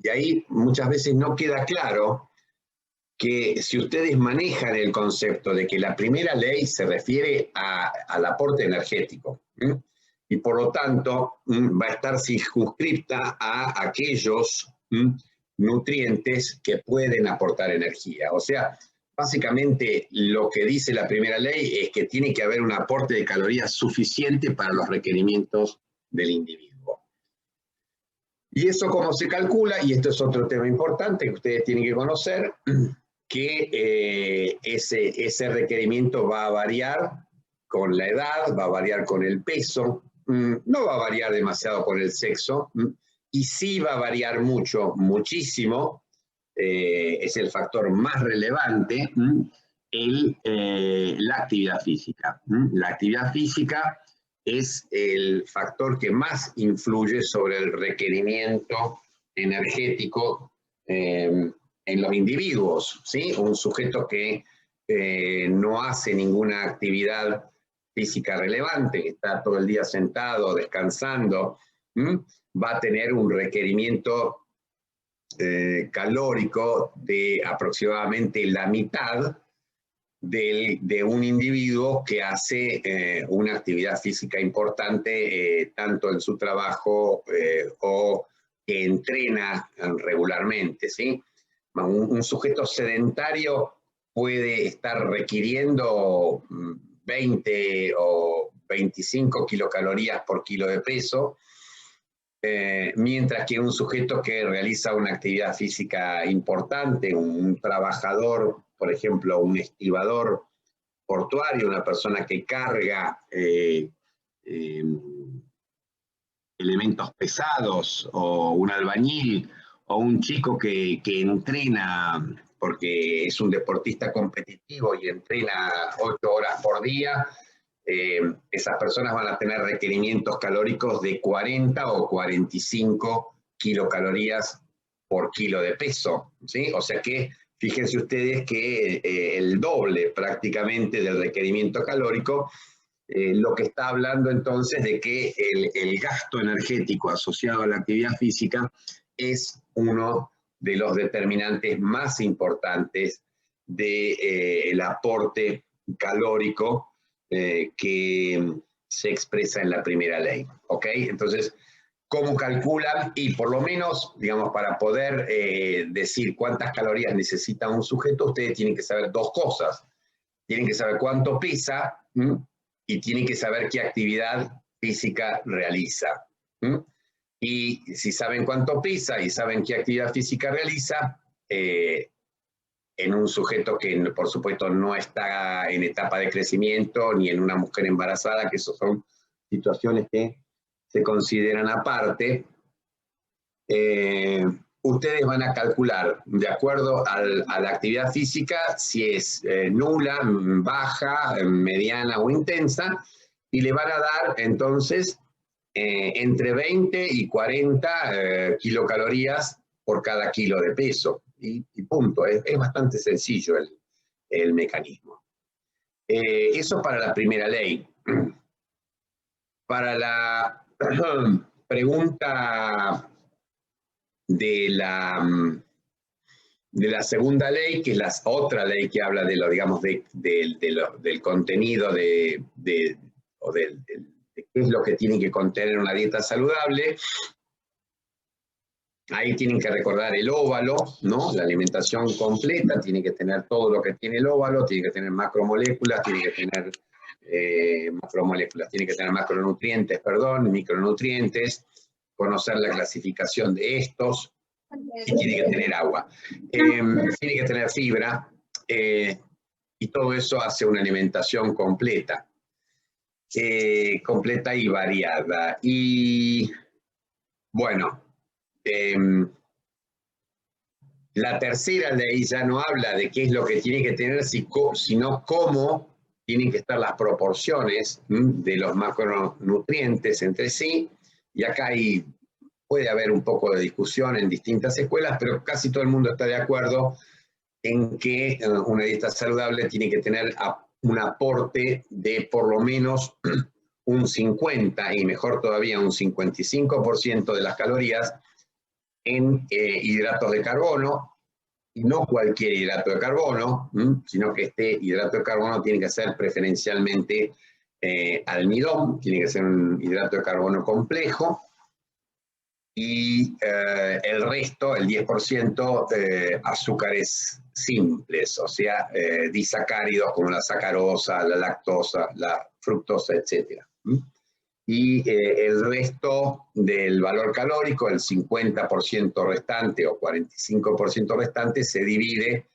Speaker 1: y ahí muchas veces no queda claro que si ustedes manejan el concepto de que la primera ley se refiere al aporte energético, y por lo tanto va a estar circunscripta a aquellos nutrientes que pueden aportar energía. O sea, básicamente lo que dice la primera ley es que tiene que haber un aporte de calorías suficiente para los requerimientos del individuo. Y eso cómo se calcula, y esto es otro tema importante que ustedes tienen que conocer, que ese requerimiento va a variar con la edad, va a variar con el peso, no va a variar demasiado con el sexo, y sí va a variar muchísimo, es el factor más relevante, la actividad física. La actividad física es el factor que más influye sobre el requerimiento energético en los individuos, ¿sí? Un sujeto que no hace ninguna actividad física relevante, que está todo el día sentado, descansando, va a tener un requerimiento calórico de aproximadamente la mitad de un individuo que hace una actividad física importante tanto en su trabajo o que entrena regularmente, ¿sí? Un sujeto sedentario puede estar requiriendo 20 o 25 kilocalorías por kilo de peso, mientras que un sujeto que realiza una actividad física importante, un trabajador, por ejemplo, un estibador portuario, una persona que carga elementos pesados, o un albañil, o un chico que entrena porque es un deportista competitivo y entrena 8 horas por día, esas personas van a tener requerimientos calóricos de 40 o 45 kilocalorías por kilo de peso, ¿sí? O sea que fíjense ustedes que el doble prácticamente del requerimiento calórico, lo que está hablando entonces de que el gasto energético asociado a la actividad física es uno de los determinantes más importantes del aporte calórico que se expresa en la primera ley, ¿ok? Entonces, ¿cómo calculan? Y por lo menos, digamos, para poder decir cuántas calorías necesita un sujeto, ustedes tienen que saber dos cosas. Tienen que saber cuánto pesa y tienen que saber qué actividad física realiza. Y si saben cuánto pesa y saben qué actividad física realiza, en un sujeto que por supuesto no está en etapa de crecimiento, ni en una mujer embarazada, que esas son situaciones que se consideran aparte, ustedes van a calcular de acuerdo a la actividad física si es nula, baja, mediana o intensa, y le van a dar entonces entre 20 y 40 kilocalorías por cada kilo de peso. Y punto, es bastante sencillo el mecanismo. Eso para la primera ley. Para la pregunta de la segunda ley, que es la otra ley que habla de lo, digamos, del contenido de qué es lo que tiene que contener una dieta saludable. Ahí tienen que recordar el óvalo, ¿no? La alimentación completa tiene que tener todo lo que tiene el óvalo, tiene que tener macromoléculas, tiene que tener macronutrientes, perdón, micronutrientes, conocer la clasificación de estos, y tiene que tener agua. Tiene que tener fibra, y todo eso hace una alimentación completa. Completa y variada. Y bueno, la tercera ley ya no habla de qué es lo que tiene que tener, sino cómo tienen que estar las proporciones de los macronutrientes entre sí, y acá puede haber un poco de discusión en distintas escuelas, pero casi todo el mundo está de acuerdo en que una dieta saludable tiene que tener un aporte de por lo menos un 50 y mejor todavía un 55% de las calorías en hidratos de carbono, y no cualquier hidrato de carbono, sino que este hidrato de carbono tiene que ser preferencialmente almidón, tiene que ser un hidrato de carbono complejo, y el resto, el 10%, azúcares simples, o sea, disacáridos como la sacarosa, la lactosa, la fructosa, etc. Y el resto del valor calórico, el 50% restante o 45% restante, se divide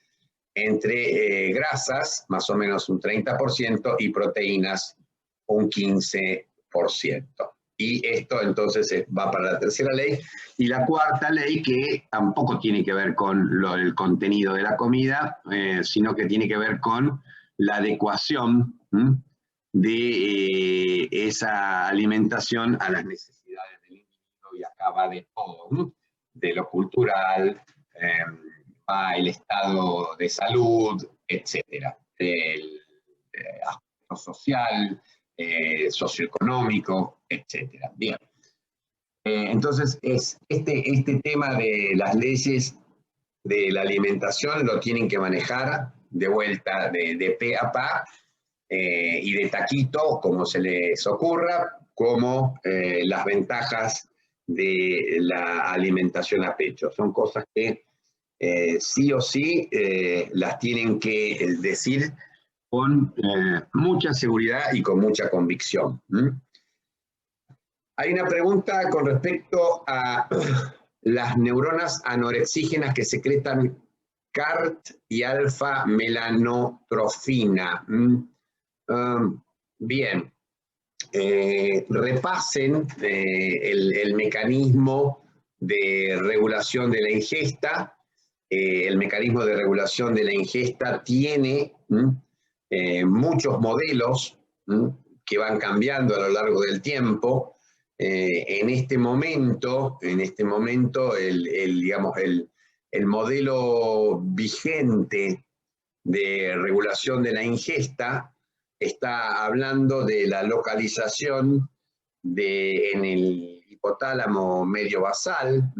Speaker 1: entre grasas, más o menos un 30%, y proteínas, un 15%. Y esto entonces va para la tercera ley. Y la cuarta ley, que tampoco tiene que ver con el contenido de la comida, sino que tiene que ver con la adecuación de esa alimentación a las necesidades del individuo, y acá va de todo, de lo cultural, va el estado de salud, etcétera, el aspecto social, socioeconómico, etcétera. Bien. Entonces, este tema de las leyes de la alimentación lo tienen que manejar de vuelta de pe a pa, y de taquito, como se les ocurra, como las ventajas de la alimentación a pecho. Son cosas que sí o sí las tienen que decir con mucha seguridad y con mucha convicción. Hay una pregunta con respecto a las neuronas anorexígenas que secretan CART y alfa-melanotrofina. Bien, repasen el mecanismo de regulación de la ingesta. El mecanismo de regulación de la ingesta tiene muchos modelos que van cambiando a lo largo del tiempo. En este momento digamos, el modelo vigente de regulación de la ingesta está hablando de la localización en el hipotálamo medio basal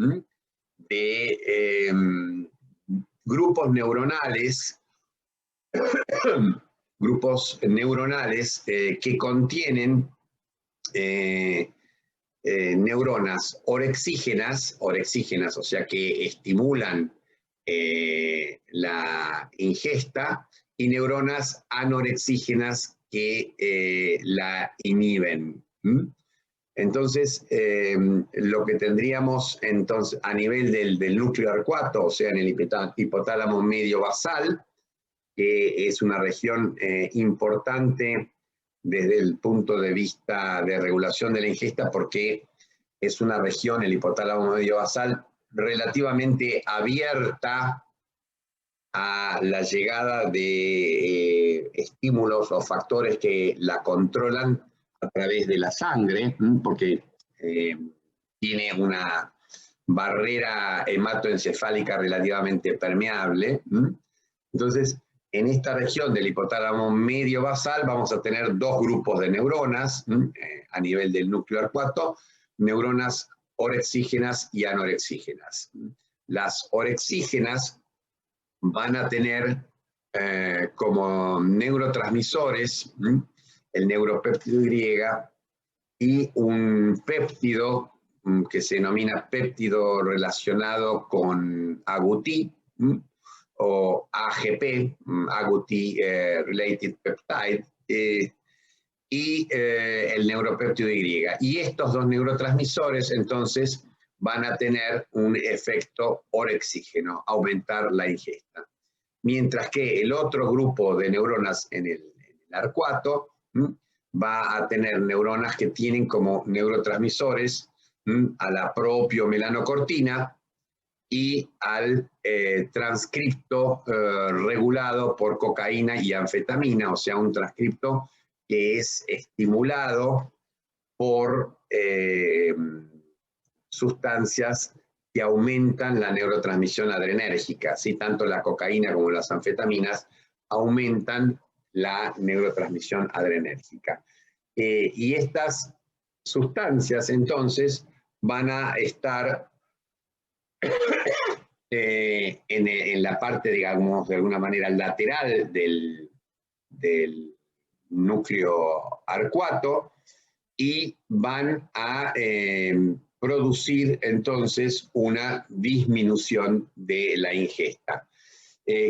Speaker 1: de grupos neuronales que contienen neuronas orexígenas, o sea, que estimulan la ingesta, y neuronas anorexígenas que la inhiben. Entonces, lo que tendríamos entonces a nivel del núcleo arcuato, o sea, en el hipotálamo medio basal, que es una región importante desde el punto de vista de regulación de la ingesta, porque es una región, el hipotálamo medio basal, relativamente abierta a la llegada de estímulos o factores que la controlan a través de la sangre, porque tiene una barrera hematoencefálica relativamente permeable. Entonces, en esta región del hipotálamo medio basal vamos a tener dos grupos de neuronas a nivel del núcleo arcuato, neuronas orexígenas y anorexígenas. Las orexígenas van a tener como neurotransmisores el neuropéptido Y y un péptido que se denomina péptido relacionado con agouti, o AGP, agouti related peptide, y el neuropéptido Y. Y estos dos neurotransmisores entonces van a tener un efecto orexígeno, aumentar la ingesta. Mientras que el otro grupo de neuronas en el arcuato va a tener neuronas que tienen como neurotransmisores a la propio melanocortina, y al transcripto regulado por cocaína y anfetamina, o sea, un transcripto que es estimulado por sustancias que aumentan la neurotransmisión adrenérgica. ¿Sí? Tanto la cocaína como las anfetaminas aumentan la neurotransmisión adrenérgica. Y estas sustancias, entonces, van a estar en la parte, digamos, de alguna manera lateral del núcleo arcuato y van a producir entonces una disminución de la ingesta.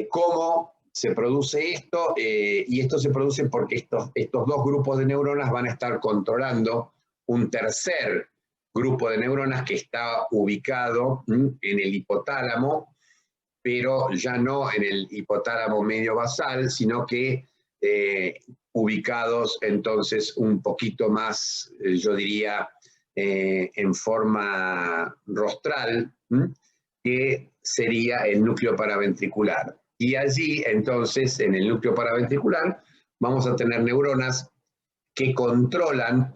Speaker 1: ¿Cómo se produce esto? Y esto se produce porque estos dos grupos de neuronas van a estar controlando un tercer grupo de neuronas que está ubicado en el hipotálamo, pero ya no en el hipotálamo medio basal, sino que ubicados entonces un poquito más, yo diría, en forma rostral, que sería el núcleo paraventricular. Y allí, entonces, en el núcleo paraventricular, vamos a tener neuronas que controlan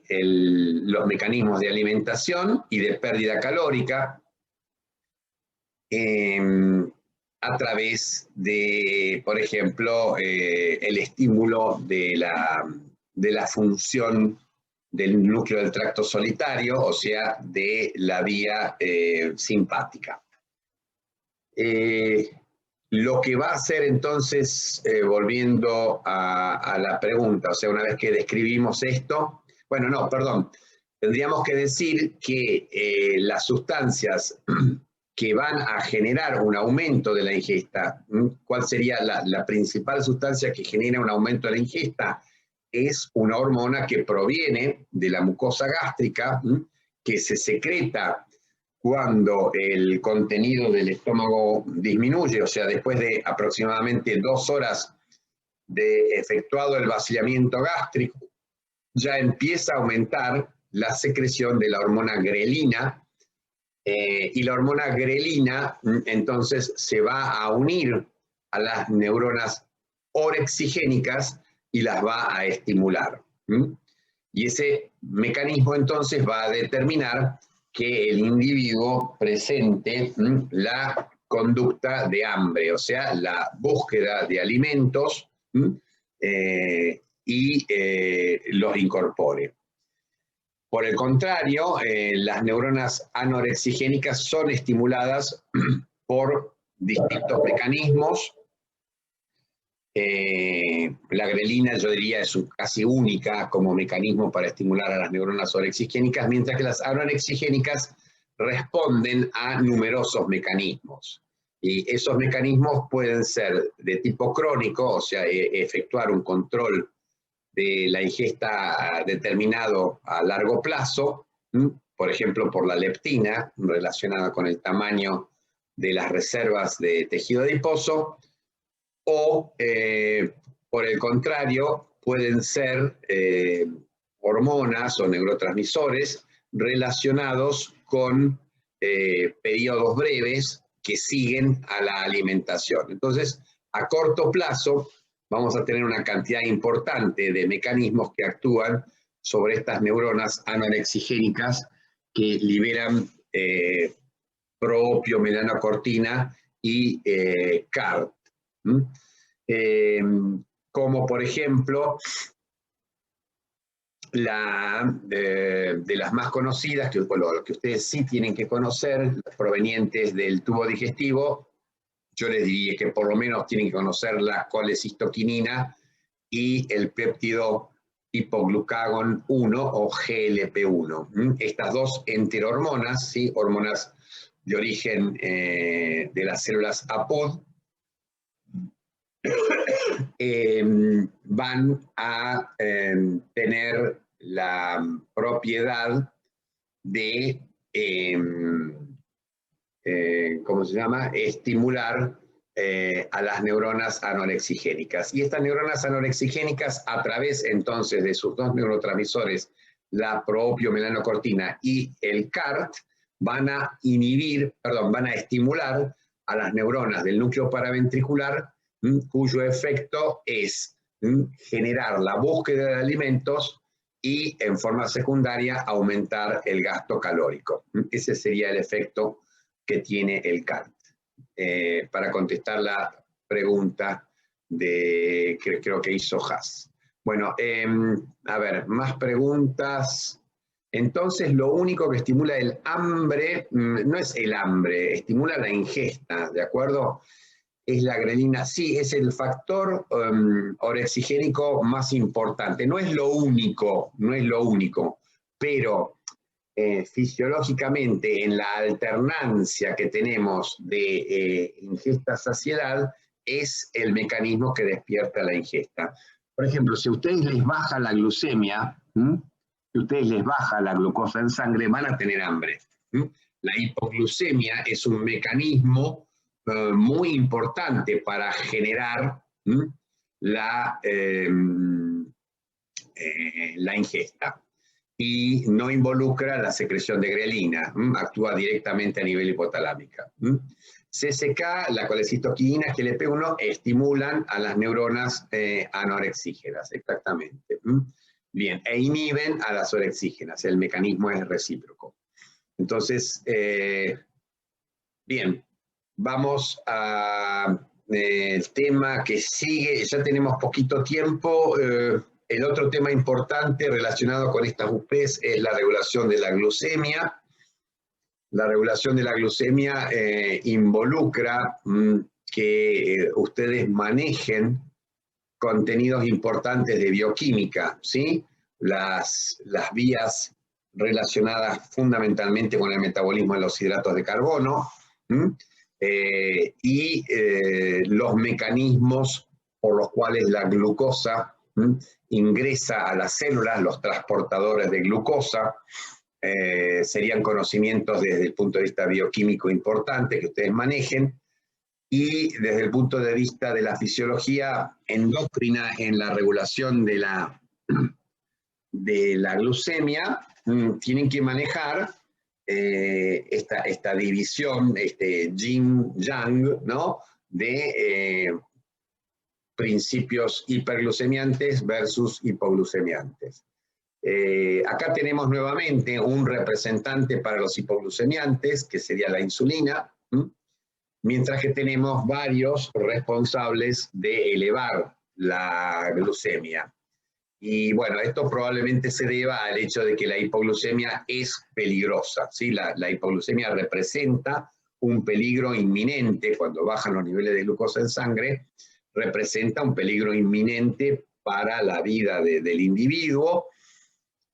Speaker 1: los mecanismos de alimentación y de pérdida calórica a través de, por ejemplo, el estímulo de la función del núcleo del tracto solitario, o sea, de la vía simpática. Lo que va a hacer entonces, volviendo a la pregunta, o sea, una vez que describimos esto, bueno, no, perdón, tendríamos que decir que las sustancias que van a generar un aumento de la ingesta, ¿cuál sería la principal sustancia que genera un aumento de la ingesta? Es una hormona que proviene de la mucosa gástrica, que se secreta cuando el contenido del estómago disminuye, o sea, después de aproximadamente 2 horas de efectuado el vaciamiento gástrico, ya empieza a aumentar la secreción de la hormona grelina, y la hormona grelina entonces se va a unir a las neuronas orexigénicas y las va a estimular. Y ese mecanismo entonces va a determinar que el individuo presente la conducta de hambre, o sea, la búsqueda de alimentos y los incorpore. Por el contrario, las neuronas anorexigénicas son estimuladas por distintos mecanismos. La grelina, yo diría, es casi única como mecanismo para estimular a las neuronas orexigénicas, mientras que las anorexigénicas responden a numerosos mecanismos. Y esos mecanismos pueden ser de tipo crónico, o sea, efectuar un control de la ingesta determinado a largo plazo, por ejemplo, por la leptina, relacionada con el tamaño de las reservas de tejido adiposo, o, por el contrario, pueden ser hormonas o neurotransmisores relacionados con periodos breves que siguen a la alimentación. Entonces, a corto plazo, vamos a tener una cantidad importante de mecanismos que actúan sobre estas neuronas anorexigénicas que liberan propio, melanocortina y CART. Como por ejemplo, de las más conocidas, que ustedes sí tienen que conocer, provenientes del tubo digestivo, yo les diría que por lo menos tienen que conocer la colecistoquinina y el péptido hipoglucagón 1 o GLP-1. Estas dos enterohormonas, ¿sí? Hormonas de origen de las células APOD, van a tener la propiedad de ¿cómo se llama? Estimular a las neuronas anorexigénicas. Y estas neuronas anorexigénicas, a través entonces de sus dos neurotransmisores, la propiomelanocortina y el CART, van a estimular a las neuronas del núcleo paraventricular, cuyo efecto es generar la búsqueda de alimentos y, en forma secundaria, aumentar el gasto calórico. Ese sería el efecto que tiene el CART. Para contestar la pregunta que creo que hizo Haas. Bueno, a ver, más preguntas. Entonces, lo único que estimula el hambre, no es el hambre, estimula la ingesta, ¿de acuerdo? Es la grelina, sí, es el factor orexigénico más importante. No es lo único, pero fisiológicamente en la alternancia que tenemos de ingesta-saciedad es el mecanismo que despierta la ingesta. Por ejemplo, si a ustedes les baja la glucemia, si a ustedes les baja la glucosa en sangre, van a tener hambre. La hipoglucemia es un mecanismo muy importante para generar la ingesta. Y no involucra la secreción de grelina, actúa directamente a nivel hipotalámico. CCK, la colecitoquinas que le P1 estimulan a las neuronas anorexígenas, exactamente. Bien, e inhiben a las orexígenas, el mecanismo es recíproco. Entonces, bien, vamos al tema que sigue, ya tenemos poquito tiempo. El otro tema importante relacionado con estas UPs es la regulación de la glucemia. La regulación de la glucemia involucra que ustedes manejen contenidos importantes de bioquímica, ¿sí? Las vías relacionadas fundamentalmente con el metabolismo de los hidratos de carbono y los mecanismos por los cuales la glucosa ingresa a las células, los transportadores de glucosa. Serían conocimientos desde el punto de vista bioquímico importante que ustedes manejen, y desde el punto de vista de la fisiología endocrina en la regulación de la glucemia, tienen que manejar esta división, este yin-yang, ¿no? De principios hiperglucemiantes versus hipoglucemiantes. Acá tenemos nuevamente un representante para los hipoglucemiantes, que sería la insulina, mientras que tenemos varios responsables de elevar la glucemia. Y bueno, esto probablemente se deba al hecho de que la hipoglucemia es peligrosa, ¿sí? La hipoglucemia representa un peligro inminente cuando bajan los niveles de glucosa en sangre, representa un peligro inminente para la vida del individuo,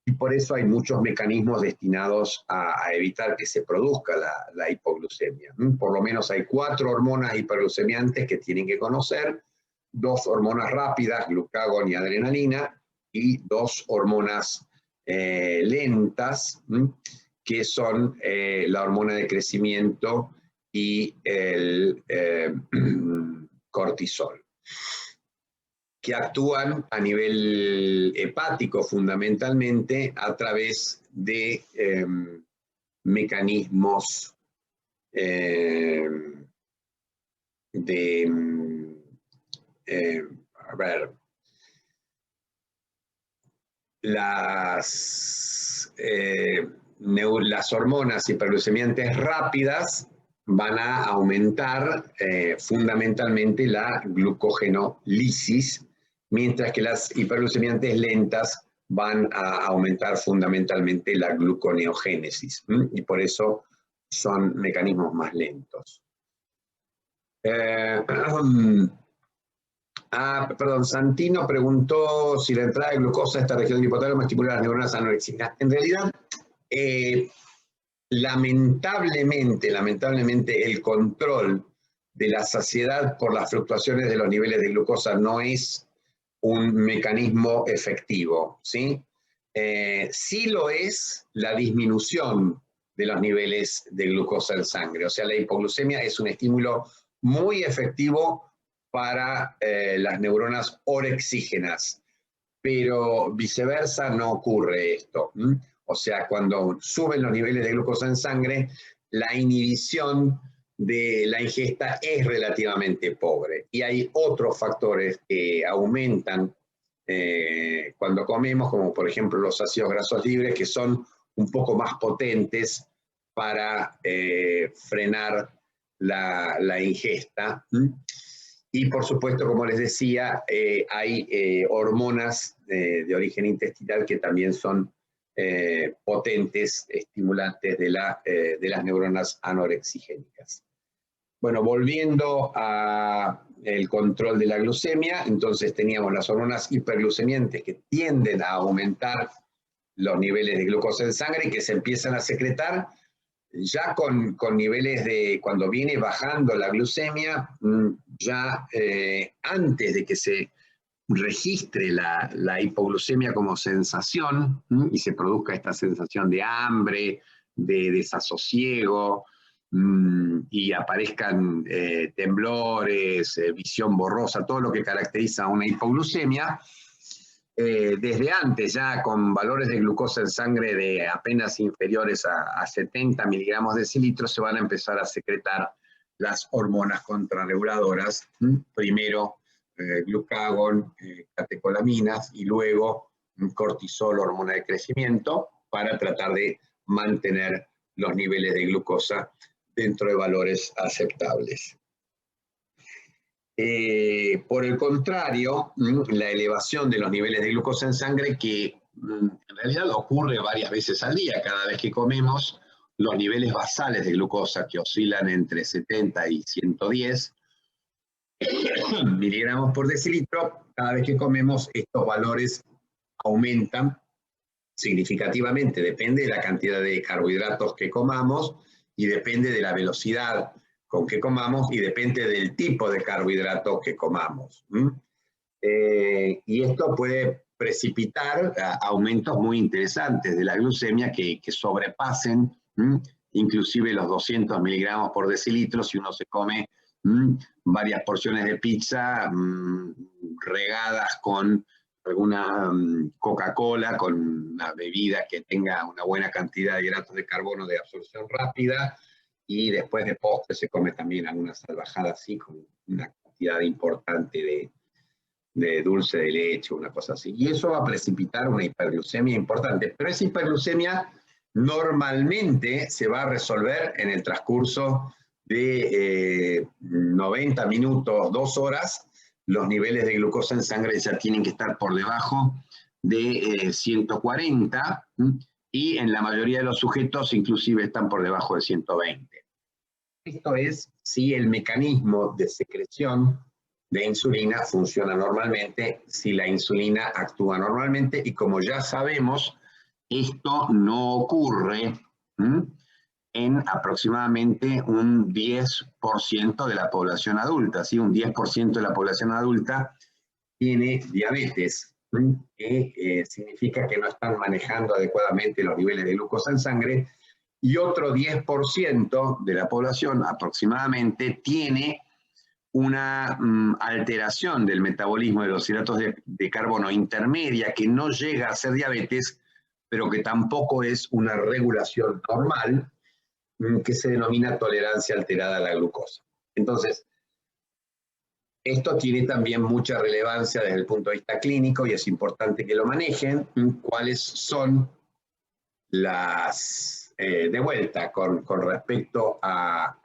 Speaker 1: y por eso hay muchos mecanismos destinados a evitar que se produzca la hipoglucemia. Por lo menos hay 4 hormonas hiperglucemiantes que tienen que conocer, 2 hormonas rápidas, glucagón y adrenalina, y 2 hormonas lentas, que son la hormona de crecimiento y el cortisol, que actúan a nivel hepático fundamentalmente a través de mecanismos a ver, las hormonas hiperglucemiantes rápidas van a aumentar fundamentalmente la glucogenólisis, mientras que las hiperglucemiantes lentas van a aumentar fundamentalmente la gluconeogénesis, y por eso son mecanismos más lentos. Perdón, Santino preguntó si la entrada de glucosa a esta región del hipotálamo estimula las neuronas anorexicas. En realidad, lamentablemente el control de la saciedad por las fluctuaciones de los niveles de glucosa no es un mecanismo efectivo, ¿sí? Sí lo es la disminución de los niveles de glucosa en sangre. O sea, la hipoglucemia es un estímulo muy efectivo para las neuronas orexígenas, pero viceversa no ocurre esto. O sea, cuando suben los niveles de glucosa en sangre, la inhibición de la ingesta es relativamente pobre. Y hay otros factores que aumentan cuando comemos, como por ejemplo los ácidos grasos libres, que son un poco más potentes para frenar la ingesta. Y por supuesto, como les decía, hay hormonas de origen intestinal que también son potentes estimulantes de las neuronas anorexigénicas. Bueno, volviendo al control de la glucemia, entonces teníamos las hormonas hiperglucemiantes que tienden a aumentar los niveles de glucosa en sangre y que se empiezan a secretar ya con niveles de, cuando viene bajando la glucemia, ya antes de que se registre la hipoglucemia como sensación y se produzca esta sensación de hambre, de desasosiego, y aparezcan temblores, visión borrosa, todo lo que caracteriza a una hipoglucemia, desde antes ya con valores de glucosa en sangre de apenas inferiores a 70 miligramos de decilitro se van a empezar a secretar las hormonas contrarreguladoras, primero glucagón, catecolaminas y luego cortisol, hormona de crecimiento, para tratar de mantener los niveles de glucosa dentro de valores aceptables. Por el contrario, la elevación de los niveles de glucosa en sangre, que en realidad ocurre varias veces al día, cada vez que comemos, los niveles basales de glucosa que oscilan entre 70 y 110 miligramos por decilitro, cada vez que comemos estos valores aumentan significativamente, depende de la cantidad de carbohidratos que comamos y depende de la velocidad con que comamos y depende del tipo de carbohidrato que comamos. Y esto puede precipitar aumentos muy interesantes de la glucemia que sobrepasen inclusive los 200 miligramos por decilitro si uno se come varias porciones de pizza regadas con alguna Coca-Cola, con una bebida que tenga una buena cantidad de hidratos de carbono de absorción rápida, y después de postre se come también alguna salvajada así, con una cantidad importante de dulce de leche, una cosa así. Y eso va a precipitar una hiperglucemia importante. Pero esa hiperglucemia normalmente se va a resolver en el transcurso de 90 minutos, 2 horas. Los niveles de glucosa en sangre ya tienen que estar por debajo de 140, y en la mayoría de los sujetos inclusive están por debajo de 120. Esto es si el mecanismo de secreción de insulina funciona normalmente, si la insulina actúa normalmente, y como ya sabemos, esto no ocurre en aproximadamente un 10% de la población adulta, ¿sí? Un 10% de la población adulta tiene diabetes, que significa que no están manejando adecuadamente los niveles de glucosa en sangre, y otro 10% de la población aproximadamente tiene una alteración del metabolismo de los hidratos de carbono intermedia que no llega a ser diabetes, pero que tampoco es una regulación normal, que se denomina tolerancia alterada a la glucosa. Entonces, esto tiene también mucha relevancia desde el punto de vista clínico y es importante que lo manejen. ¿Cuáles son las, de vuelta, con respecto a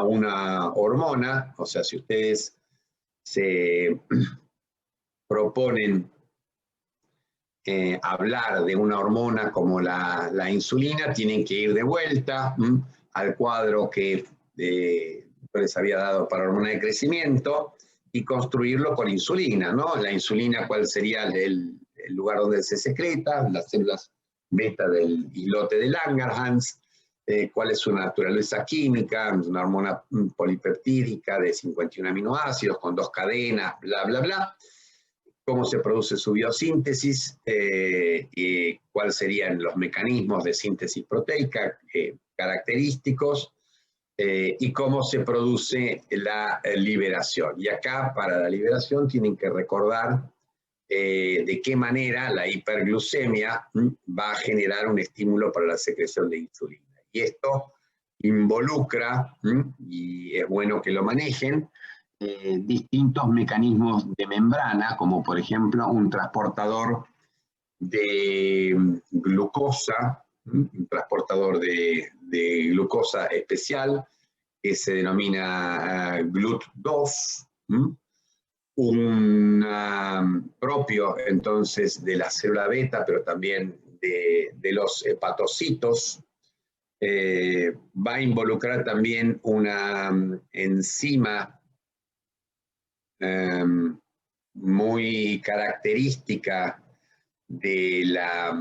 Speaker 1: una hormona? O sea, si ustedes se proponen hablar de una hormona como la insulina, tienen que ir de vuelta al cuadro que les había dado para hormona de crecimiento y construirlo con insulina, ¿no? La insulina, ¿cuál sería el lugar donde se secreta? Las células beta del islote de Langerhans. ¿Cuál es su naturaleza química? Una hormona polipeptídica de 51 aminoácidos con 2 cadenas, bla, bla, bla. Cómo se produce su biosíntesis, y cuáles serían los mecanismos de síntesis proteica característicos, y cómo se produce la liberación. Y acá, para la liberación, tienen que recordar de qué manera la hiperglucemia va a generar un estímulo para la secreción de insulina. Y esto involucra, y es bueno que lo manejen, distintos mecanismos de membrana, como por ejemplo un transportador de glucosa, un transportador de glucosa especial, que se denomina GLUT2, un propio entonces de la célula beta, pero también de los hepatocitos. Va a involucrar también una enzima muy característica de la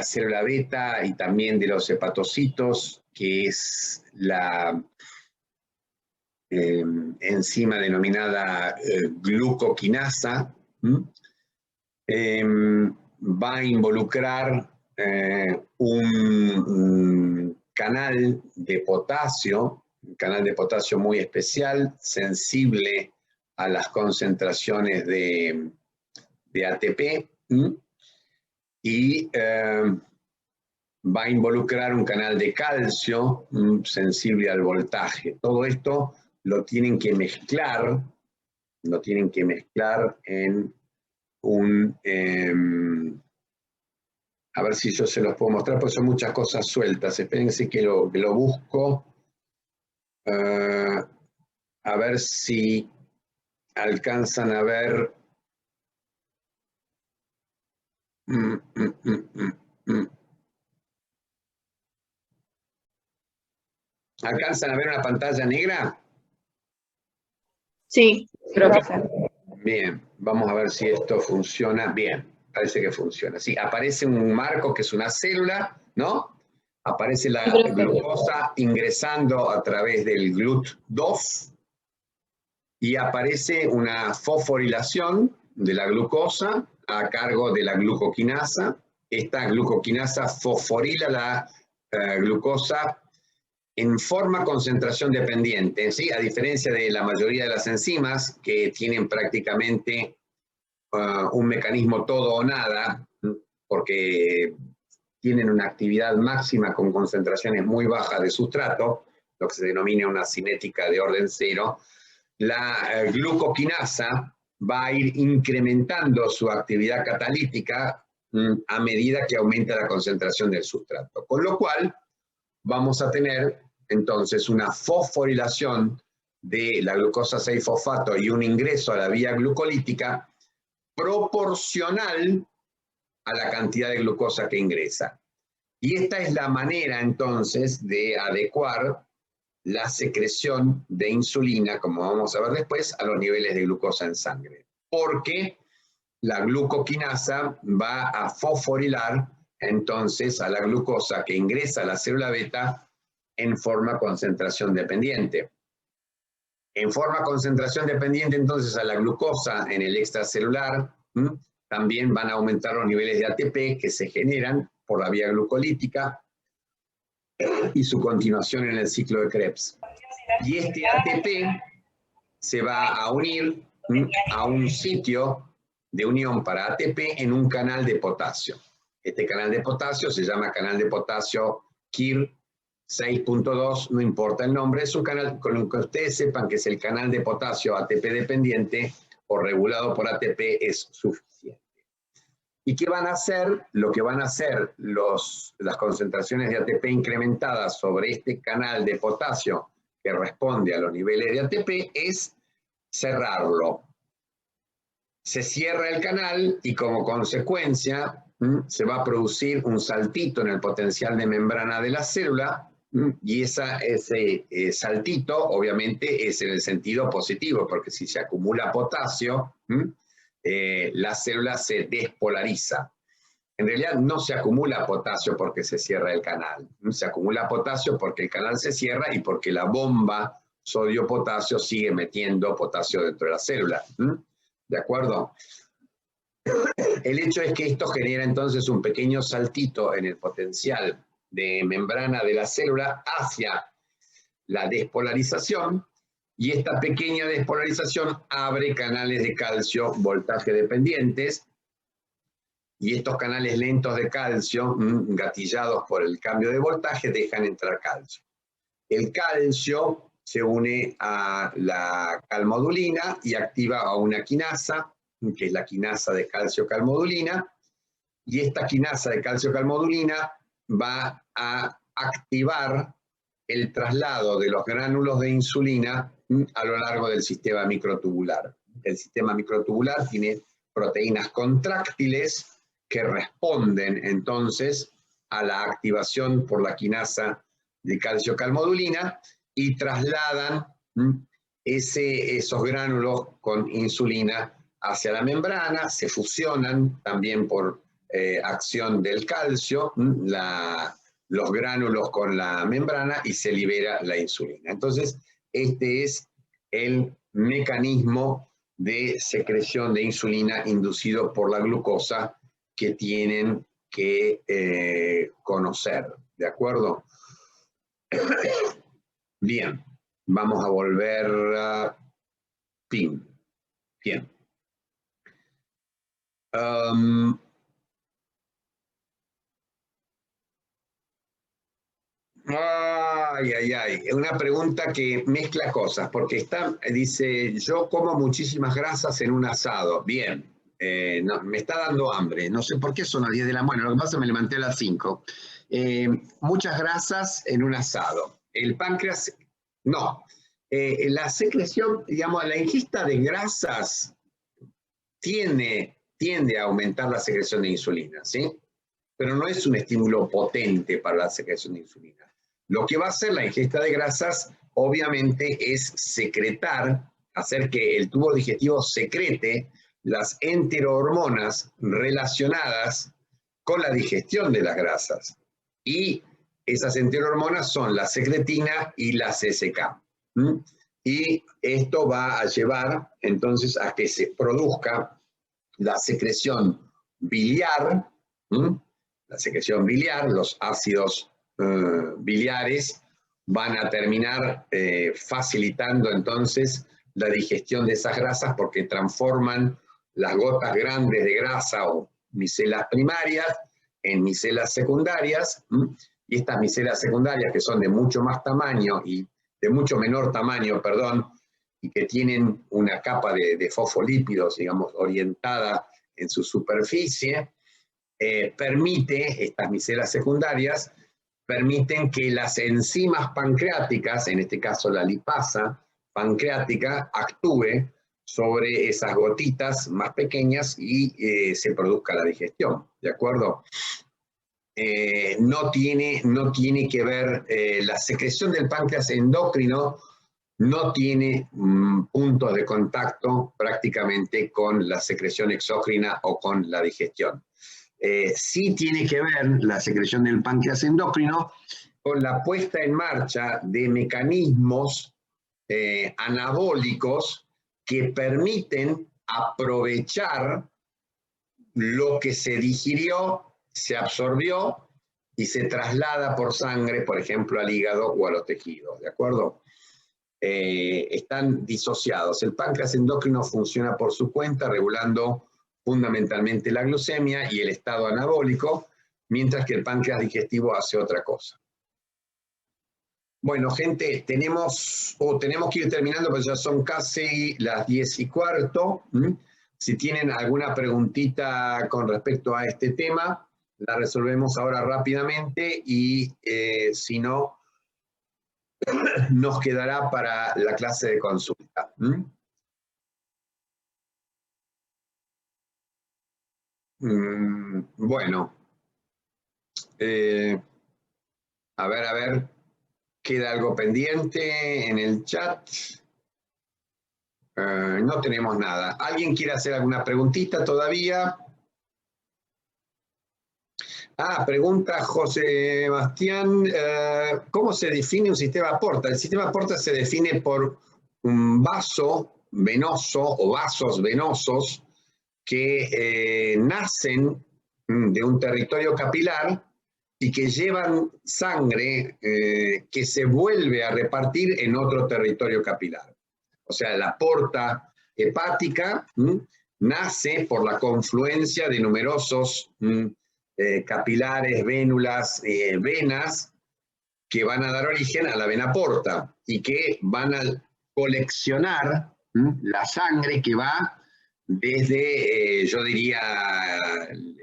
Speaker 1: célula beta y también de los hepatocitos, que es la enzima denominada glucoquinasa. Va a involucrar un canal de potasio, un canal de potasio muy especial, sensible a las concentraciones de ATP, y va a involucrar un canal de calcio sensible al voltaje. Todo esto lo tienen que mezclar en un... a ver si yo se los puedo mostrar, porque son muchas cosas sueltas. Espérense que lo busco. A ver si alcanzan a ver. ¿Alcanzan a ver una pantalla negra?
Speaker 5: Sí,
Speaker 2: Creo que
Speaker 5: profe.
Speaker 1: Bien, vamos a ver si esto funciona. Bien, parece que funciona. Sí, aparece un marco que es una célula, ¿no? Aparece la glucosa ingresando a través del GLUT2 y aparece una fosforilación de la glucosa a cargo de la glucoquinasa. Esta glucoquinasa fosforila la glucosa en forma concentración dependiente, ¿sí? A diferencia de la mayoría de las enzimas que tienen prácticamente un mecanismo todo o nada, porque tienen una actividad máxima con concentraciones muy bajas de sustrato, lo que se denomina una cinética de orden cero. La glucoquinasa va a ir incrementando su actividad catalítica a medida que aumenta la concentración del sustrato. Con lo cual, vamos a tener entonces una fosforilación de la glucosa 6-fosfato y un ingreso a la vía glucolítica proporcional a la cantidad de glucosa que ingresa. Y esta es la manera entonces de adecuar la secreción de insulina, como vamos a ver después, a los niveles de glucosa en sangre. Porque la glucoquinasa va a fosforilar entonces a la glucosa que ingresa a la célula beta en forma concentración dependiente. En forma concentración dependiente entonces a la glucosa en el extracelular también van a aumentar los niveles de ATP que se generan por la vía glucolítica y su continuación en el ciclo de Krebs. Y este ATP se va a unir a un sitio de unión para ATP en un canal de potasio. Este canal de potasio se llama canal de potasio KIR 6.2, no importa el nombre, es un canal con el que ustedes sepan que es el canal de potasio ATP dependiente o regulado por ATP es suficiente. ¿Y qué van a hacer? Lo que van a hacer las concentraciones de ATP incrementadas sobre este canal de potasio que responde a los niveles de ATP es cerrarlo. Se cierra el canal y como consecuencia se va a producir un saltito en el potencial de membrana de la célula y ese saltito obviamente es en el sentido positivo porque si se acumula potasio la célula se despolariza. En realidad no se acumula potasio porque se cierra el canal, se acumula potasio porque el canal se cierra y porque la bomba sodio-potasio sigue metiendo potasio dentro de la célula. ¿De acuerdo? El hecho es que esto genera entonces un pequeño saltito en el potencial de membrana de la célula hacia la despolarización y esta pequeña despolarización abre canales de calcio voltaje dependientes, y estos canales lentos de calcio, gatillados por el cambio de voltaje, dejan entrar calcio. El calcio se une a la calmodulina y activa a una quinasa, que es la quinasa de calcio-calmodulina, y esta quinasa de calcio-calmodulina va a activar el traslado de los gránulos de insulina a lo largo del sistema microtubular. El sistema microtubular tiene proteínas contráctiles que responden entonces a la activación por la quinasa de calcio-calmodulina y trasladan esos gránulos con insulina hacia la membrana, se fusionan también por acción del calcio, los gránulos con la membrana, y se libera la insulina. Entonces, este es el mecanismo de secreción de insulina inducido por la glucosa que tienen que conocer, ¿de acuerdo? Bien, vamos a volver a PIN. Bien. Una pregunta que mezcla cosas, porque dice, yo como muchísimas grasas en un asado. Bien, no, me está dando hambre, no sé por qué son las 10 de la mañana, lo que pasa es que me levanté a las 5. Muchas grasas en un asado. El páncreas, no. La secreción, digamos, la ingesta de grasas tiende a aumentar la secreción de insulina, ¿sí? Pero no es un estímulo potente para la secreción de insulina. Lo que va a hacer la ingesta de grasas, obviamente, es secretar, hacer que el tubo digestivo secrete las enterohormonas relacionadas con la digestión de las grasas. Y esas enterohormonas son la secretina y la CCK. Y esto va a llevar entonces a que se produzca la secreción biliar, la secreción biliar, los ácidos biliares van a terminar facilitando entonces la digestión de esas grasas, porque transforman las gotas grandes de grasa o micelas primarias en micelas secundarias, y estas micelas secundarias, que son de mucho más tamaño y de mucho menor tamaño, perdón, y que tienen una capa de fosfolípidos, digamos, orientada en su superficie, estas micelas secundarias permiten que las enzimas pancreáticas, en este caso la lipasa pancreática, actúe sobre esas gotitas más pequeñas y se produzca la digestión, ¿de acuerdo? No tiene que ver, la secreción del páncreas endocrino no tiene puntos de contacto prácticamente con la secreción exócrina o con la digestión. Sí tiene que ver la secreción del páncreas endocrino con la puesta en marcha de mecanismos anabólicos que permiten aprovechar lo que se digirió, se absorbió y se traslada por sangre, por ejemplo, al hígado o a los tejidos, ¿de acuerdo? Están disociados. El páncreas endocrino funciona por su cuenta, regulando fundamentalmente la glucemia y el estado anabólico, mientras que el páncreas digestivo hace otra cosa. Bueno, gente, tenemos que ir terminando, porque ya son casi las 10:15. Si tienen alguna preguntita con respecto a este tema, la resolvemos ahora rápidamente, y si no, nos quedará para la clase de consulta. Bueno, a ver, ¿queda algo pendiente en el chat? No tenemos nada. ¿Alguien quiere hacer alguna preguntita todavía? Pregunta José Bastián, ¿cómo se define un sistema Porta? El sistema Porta se define por un vaso venoso o vasos venosos que nacen de un territorio capilar y que llevan sangre que se vuelve a repartir en otro territorio capilar. O sea, la porta hepática nace por la confluencia de numerosos capilares, vénulas, venas, que van a dar origen a la vena porta y que van a coleccionar la sangre que va desde, yo diría,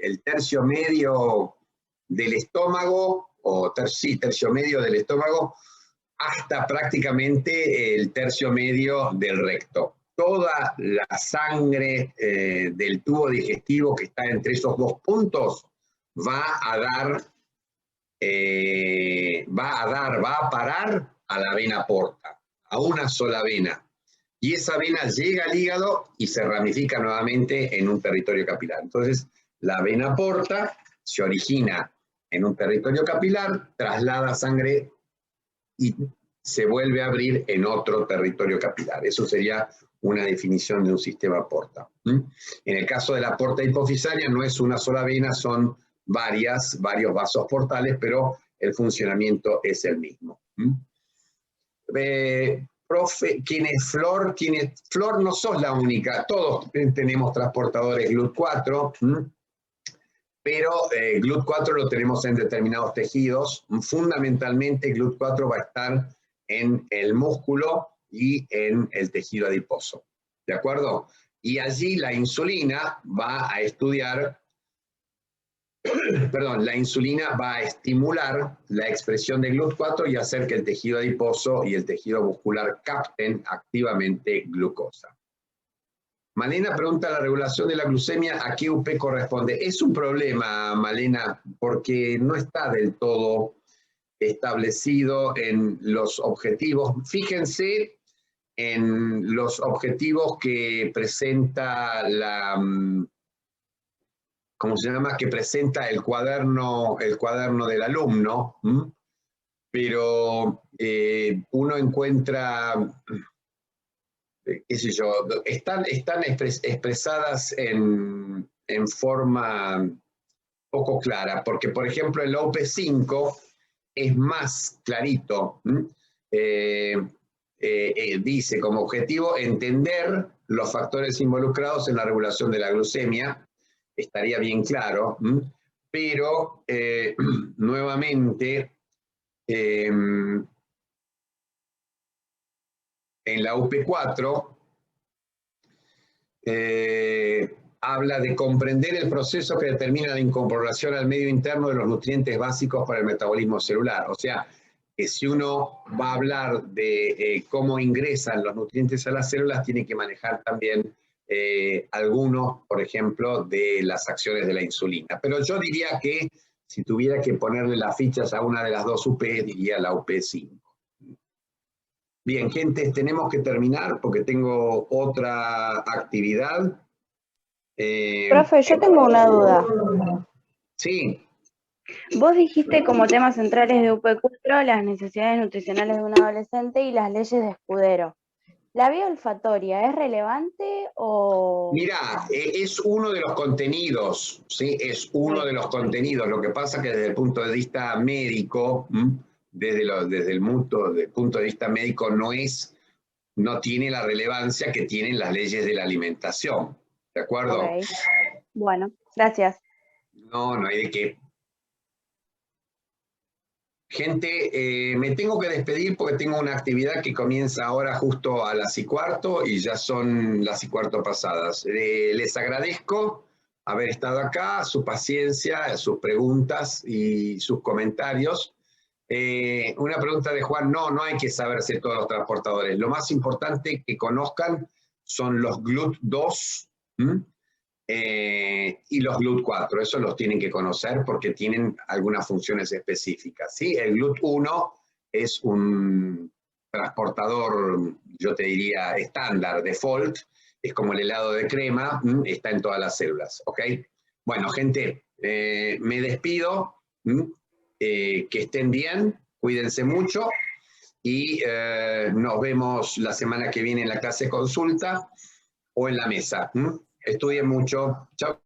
Speaker 1: el tercio medio del estómago, o tercio medio del estómago, hasta prácticamente el tercio medio del recto. Toda la sangre del tubo digestivo que está entre esos dos puntos va a parar a la vena porta, a una sola vena. Y esa vena llega al hígado y se ramifica nuevamente en un territorio capilar. Entonces, la vena porta se origina en un territorio capilar, traslada sangre y se vuelve a abrir en otro territorio capilar. Eso sería una definición de un sistema porta. En el caso de la porta hipofisaria no es una sola vena, son varios vasos portales, pero el funcionamiento es el mismo. Profe, ¿quién es Flor? Flor, no sos la única, todos tenemos transportadores GLUT4, pero GLUT4 lo tenemos en determinados tejidos. Fundamentalmente GLUT4 va a estar en el músculo y en el tejido adiposo, ¿de acuerdo? Y allí la insulina va a estudiar, la insulina va a estimular la expresión de GLUT4 y hacer que el tejido adiposo y el tejido muscular capten activamente glucosa. Malena pregunta, ¿la regulación de la glucemia a qué UP corresponde? Es un problema, Malena, porque no está del todo establecido en los objetivos. Fíjense en los objetivos que presenta la, ¿cómo se llama? Que presenta el cuaderno del alumno, pero uno encuentra, qué sé yo, están expresadas en forma poco clara, porque por ejemplo en la OP5 es más clarito, dice como objetivo entender los factores involucrados en la regulación de la glucemia, estaría bien claro, pero nuevamente en la UP4 habla de comprender el proceso que determina la incorporación al medio interno de los nutrientes básicos para el metabolismo celular. O sea, que si uno va a hablar de cómo ingresan los nutrientes a las células, tiene que manejar también algunos, por ejemplo, de las acciones de la insulina. Pero yo diría que si tuviera que ponerle las fichas a una de las dos UP, diría la UP5. Bien, gente, tenemos que terminar porque tengo otra actividad.
Speaker 6: Profe, yo tengo una duda.
Speaker 1: Sí.
Speaker 6: Vos dijiste como temas centrales de UP4 las necesidades nutricionales de un adolescente y las leyes de Escudero. ¿La vía olfatoria es relevante o...? Mirá,
Speaker 1: es uno de los contenidos, ¿sí? Es uno de los contenidos. Lo que pasa que desde el punto de vista médico, desde el punto de vista médico no tiene la relevancia que tienen las leyes de la alimentación. ¿De acuerdo?
Speaker 6: Okay. Bueno, gracias.
Speaker 1: No hay de qué. Gente, me tengo que despedir porque tengo una actividad que comienza ahora justo a las 1:15 y ya son las 1:15 pasadas. Les agradezco haber estado acá, su paciencia, sus preguntas y sus comentarios. Una pregunta de Juan, no hay que saberse todos los transportadores. Lo más importante que conozcan son los GLUT2 y los GLUT4. Eso los tienen que conocer porque tienen algunas funciones específicas, ¿sí? El GLUT1 es un transportador, yo te diría, estándar, default, es como el helado de crema, está en todas las células, ¿ok? Bueno, gente, me despido, que estén bien, cuídense mucho y nos vemos la semana que viene en la clase consulta o en la mesa. Estudien mucho. Chao.